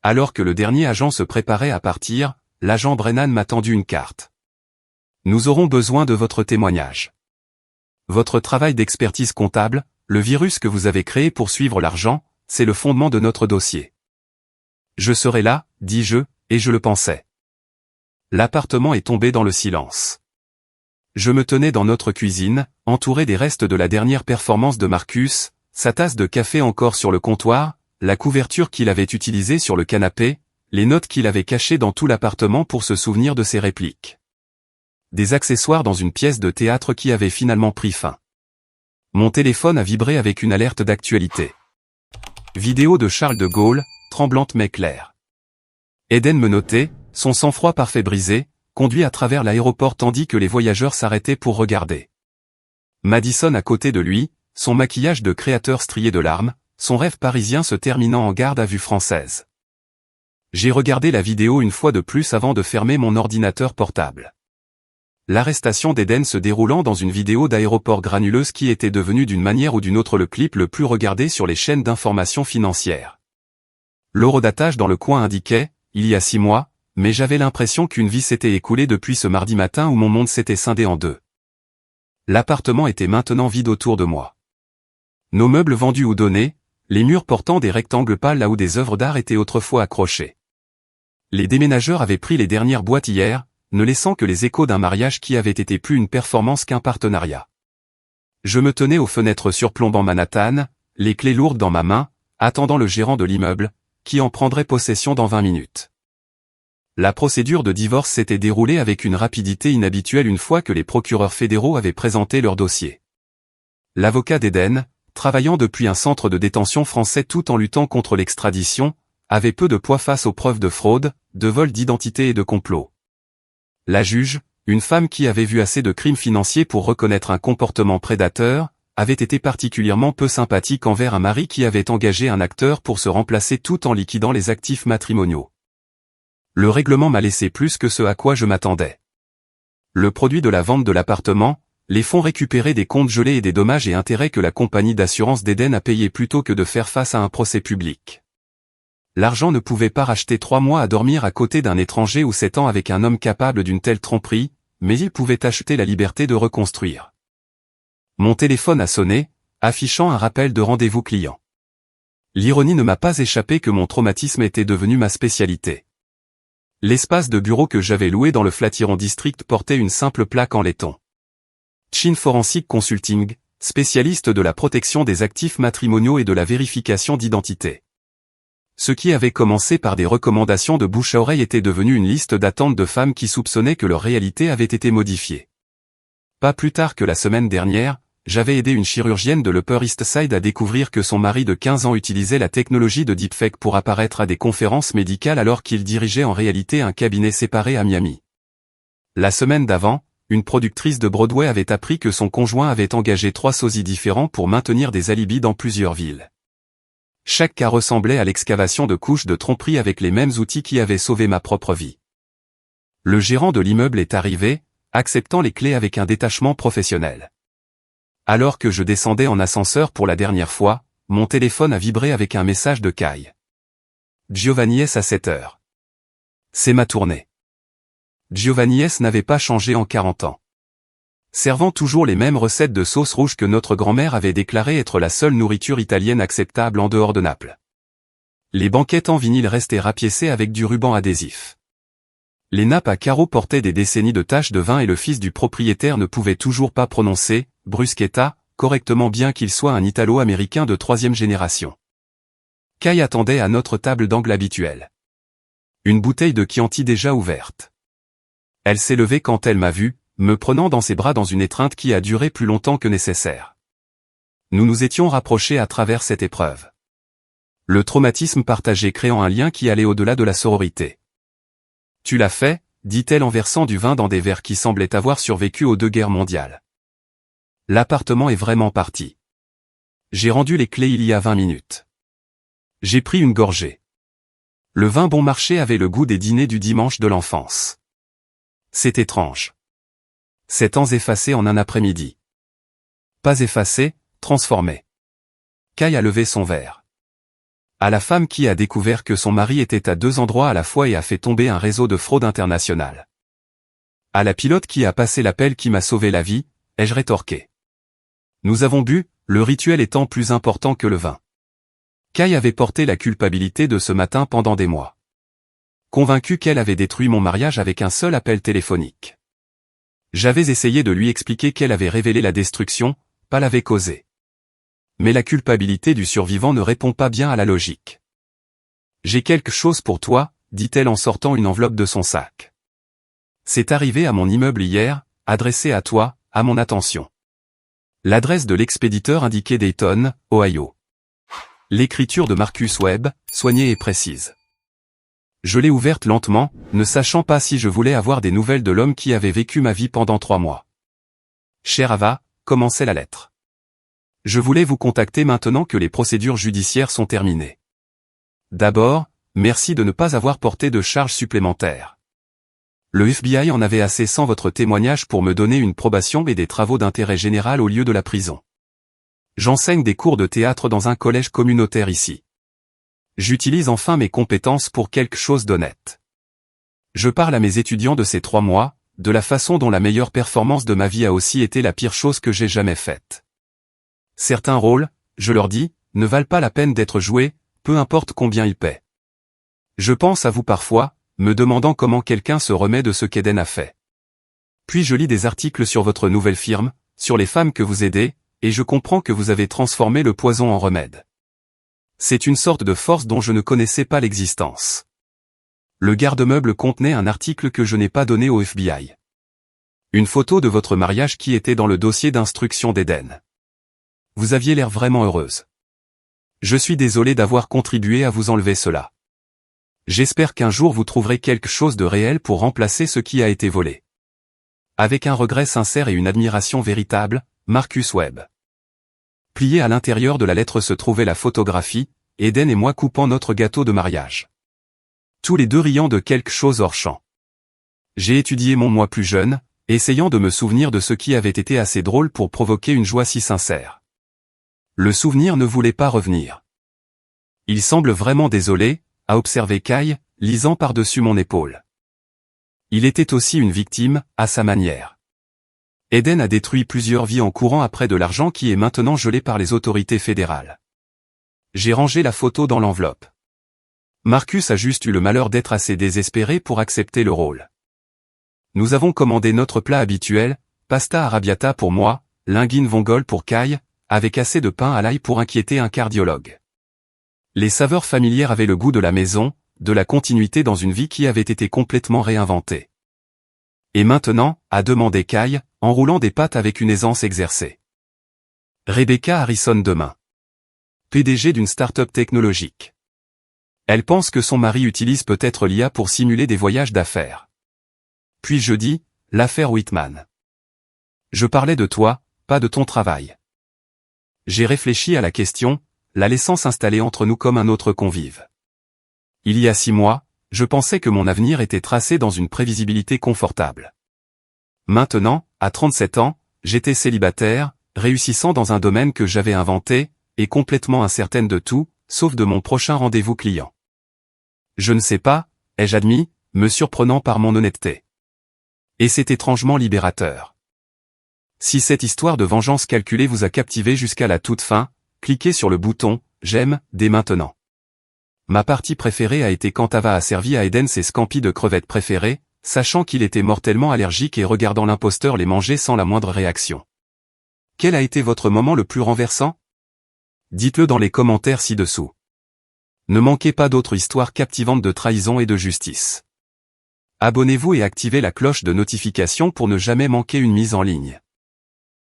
Alors que le dernier agent se préparait à partir, l'agent Brennan m'a tendu une carte. Nous aurons besoin de votre témoignage. Votre travail d'expertise comptable, le virus que vous avez créé pour suivre l'argent, c'est le fondement de notre dossier. Je serai là, dis-je, et je le pensais. L'appartement est tombé dans le silence. Je me tenais dans notre cuisine, entouré des restes de la dernière performance de Marcus, sa tasse de café encore sur le comptoir, la couverture qu'il avait utilisée sur le canapé, les notes qu'il avait cachées dans tout l'appartement pour se souvenir de ses répliques. Des accessoires dans une pièce de théâtre qui avait finalement pris fin. Mon téléphone a vibré avec une alerte d'actualité. Vidéo de Charles de Gaulle, tremblante mais claire. Eden me notait, son sang-froid parfait brisé, conduit à travers l'aéroport tandis que les voyageurs s'arrêtaient pour regarder. Madison à côté de lui, son maquillage de créateur strié de larmes, son rêve parisien se terminant en garde à vue française. J'ai regardé la vidéo une fois de plus avant de fermer mon ordinateur portable. L'arrestation d'Eden se déroulant dans une vidéo d'aéroport granuleuse qui était devenue d'une manière ou d'une autre le clip le plus regardé sur les chaînes d'information financière. L'horodatage dans le coin indiquait, il y a 6 mois, mais j'avais l'impression qu'une vie s'était écoulée depuis ce mardi matin où mon monde s'était scindé en deux. L'appartement était maintenant vide autour de moi. Nos meubles vendus ou donnés, les murs portant des rectangles pâles là où des œuvres d'art étaient autrefois accrochées. Les déménageurs avaient pris les dernières boîtes hier, ne laissant que les échos d'un mariage qui avait été plus une performance qu'un partenariat. Je me tenais aux fenêtres surplombant Manhattan, les clés lourdes dans ma main, attendant le gérant de l'immeuble, qui en prendrait possession dans 20 minutes. La procédure de divorce s'était déroulée avec une rapidité inhabituelle une fois que les procureurs fédéraux avaient présenté leur dossier. L'avocat d'Eden, travaillant depuis un centre de détention français tout en luttant contre l'extradition, avait peu de poids face aux preuves de fraude, de vol d'identité et de complot. La juge, une femme qui avait vu assez de crimes financiers pour reconnaître un comportement prédateur, avait été particulièrement peu sympathique envers un mari qui avait engagé un acteur pour se remplacer tout en liquidant les actifs matrimoniaux. Le règlement m'a laissé plus que ce à quoi je m'attendais. Le produit de la vente de l'appartement, les fonds récupérés des comptes gelés et des dommages et intérêts que la compagnie d'assurance d'Eden a payés plutôt que de faire face à un procès public. L'argent ne pouvait pas racheter 3 mois à dormir à côté d'un étranger ou 7 ans avec un homme capable d'une telle tromperie, mais il pouvait acheter la liberté de reconstruire. Mon téléphone a sonné, affichant un rappel de rendez-vous client. L'ironie ne m'a pas échappé que mon traumatisme était devenu ma spécialité. L'espace de bureau que j'avais loué dans le Flatiron District portait une simple plaque en laiton. Chin Forensic Consulting, spécialiste de la protection des actifs matrimoniaux et de la vérification d'identité. Ce qui avait commencé par des recommandations de bouche à oreille était devenu une liste d'attente de femmes qui soupçonnaient que leur réalité avait été modifiée. Pas plus tard que la semaine dernière, j'avais aidé une chirurgienne de l'Upper East Side à découvrir que son mari de 15 ans utilisait la technologie de deepfake pour apparaître à des conférences médicales alors qu'il dirigeait en réalité un cabinet séparé à Miami. La semaine d'avant, une productrice de Broadway avait appris que son conjoint avait engagé 3 sosies différents pour maintenir des alibis dans plusieurs villes. Chaque cas ressemblait à l'excavation de couches de tromperie avec les mêmes outils qui avaient sauvé ma propre vie. Le gérant de l'immeuble est arrivé, acceptant les clés avec un détachement professionnel. Alors que je descendais en ascenseur pour la dernière fois, mon téléphone a vibré avec un message de Kai. Giovanni S à 7 heures. C'est ma tournée. Giovanni S n'avait pas changé en 40 ans. Servant toujours les mêmes recettes de sauce rouge que notre grand-mère avait déclaré être la seule nourriture italienne acceptable en dehors de Naples. Les banquettes en vinyle restaient rapiécées avec du ruban adhésif. Les nappes à carreaux portaient des décennies de taches de vin et le fils du propriétaire ne pouvait toujours pas prononcer « bruschetta » correctement bien qu'il soit un Italo-américain de 3e génération. Kai attendait à notre table d'angle habituelle. Une bouteille de Chianti déjà ouverte. Elle s'est levée quand elle m'a vu, me prenant dans ses bras dans une étreinte qui a duré plus longtemps que nécessaire. Nous nous étions rapprochés à travers cette épreuve. Le traumatisme partagé créant un lien qui allait au-delà de la sororité. « Tu l'as fait », dit-elle en versant du vin dans des verres qui semblaient avoir survécu aux 2 guerres mondiales. L'appartement est vraiment parti. J'ai rendu les clés il y a 20 minutes. J'ai pris une gorgée. Le vin bon marché avait le goût des dîners du dimanche de l'enfance. C'est étrange. 7 ans effacés en un après-midi. Pas effacés, transformés. Kai a levé son verre. À la femme qui a découvert que son mari était à 2 endroits à la fois et a fait tomber un réseau de fraude internationale. À la pilote qui a passé l'appel qui m'a sauvé la vie, ai-je rétorqué. Nous avons bu, le rituel étant plus important que le vin. Kai avait porté la culpabilité de ce matin pendant des mois. Convaincu qu'elle avait détruit mon mariage avec un seul appel téléphonique. J'avais essayé de lui expliquer qu'elle avait révélé la destruction, pas l'avait causée. Mais la culpabilité du survivant ne répond pas bien à la logique. J'ai quelque chose pour toi, dit-elle en sortant une enveloppe de son sac. C'est arrivé à mon immeuble hier, adressé à toi, à mon attention. L'adresse de l'expéditeur indiquait Dayton, Ohio. L'écriture de Marcus Webb, soignée et précise. Je l'ai ouverte lentement, ne sachant pas si je voulais avoir des nouvelles de l'homme qui avait vécu ma vie pendant 3 mois. Cher Ava, commençait la lettre. Je voulais vous contacter maintenant que les procédures judiciaires sont terminées. D'abord, merci de ne pas avoir porté de charges supplémentaires. Le FBI en avait assez sans votre témoignage pour me donner une probation et des travaux d'intérêt général au lieu de la prison. J'enseigne des cours de théâtre dans un collège communautaire ici. J'utilise enfin mes compétences pour quelque chose d'honnête. Je parle à mes étudiants de ces 3 mois, de la façon dont la meilleure performance de ma vie a aussi été la pire chose que j'ai jamais faite. Certains rôles, je leur dis, ne valent pas la peine d'être joués, peu importe combien ils paient. Je pense à vous parfois, me demandant comment quelqu'un se remet de ce qu'Eden a fait. Puis je lis des articles sur votre nouvelle firme, sur les femmes que vous aidez, et je comprends que vous avez transformé le poison en remède. C'est une sorte de force dont je ne connaissais pas l'existence. Le garde-meuble contenait un article que je n'ai pas donné au FBI. Une photo de votre mariage qui était dans le dossier d'instruction d'Eden. Vous aviez l'air vraiment heureuse. Je suis désolé d'avoir contribué à vous enlever cela. J'espère qu'un jour vous trouverez quelque chose de réel pour remplacer ce qui a été volé. Avec un regret sincère et une admiration véritable, Marcus Webb. Plié à l'intérieur de la lettre se trouvait la photographie, Eden et moi coupant notre gâteau de mariage. Tous les deux riant de quelque chose hors champ. J'ai étudié mon moi plus jeune, essayant de me souvenir de ce qui avait été assez drôle pour provoquer une joie si sincère. Le souvenir ne voulait pas revenir. Il semble vraiment désolé, a observé Kai, lisant par-dessus mon épaule. Il était aussi une victime, à sa manière. Eden a détruit plusieurs vies en courant après de l'argent qui est maintenant gelé par les autorités fédérales. J'ai rangé la photo dans l'enveloppe. Marcus a juste eu le malheur d'être assez désespéré pour accepter le rôle. Nous avons commandé notre plat habituel, pasta arrabbiata pour moi, linguine vongole pour Kai, avec assez de pain à l'ail pour inquiéter un cardiologue. Les saveurs familières avaient le goût de la maison, de la continuité dans une vie qui avait été complètement réinventée. Et maintenant, a demandé Kai, enroulant des pâtes avec une aisance exercée. Rebecca Harrison demain. PDG d'une start-up technologique. Elle pense que son mari utilise peut-être l'IA pour simuler des voyages d'affaires. Puis jeudi, l'affaire Whitman. Je parlais de toi, pas de ton travail. J'ai réfléchi à la question, la laissant s'installer entre nous comme un autre convive. Il y a 6 mois, je pensais que mon avenir était tracé dans une prévisibilité confortable. Maintenant, à 37 ans, j'étais célibataire, réussissant dans un domaine que j'avais inventé, et complètement incertaine de tout, sauf de mon prochain rendez-vous client. Je ne sais pas, ai-je admis, me surprenant par mon honnêteté. Et c'est étrangement libérateur. Si cette histoire de vengeance calculée vous a captivé jusqu'à la toute fin, cliquez sur le bouton « J'aime » dès maintenant. Ma partie préférée a été quand Ava a servi à Eden ses scampis de crevettes préférées, sachant qu'il était mortellement allergique et regardant l'imposteur les manger sans la moindre réaction. Quel a été votre moment le plus renversant? Dites-le dans les commentaires ci-dessous. Ne manquez pas d'autres histoires captivantes de trahison et de justice. Abonnez-vous et activez la cloche de notification pour ne jamais manquer une mise en ligne.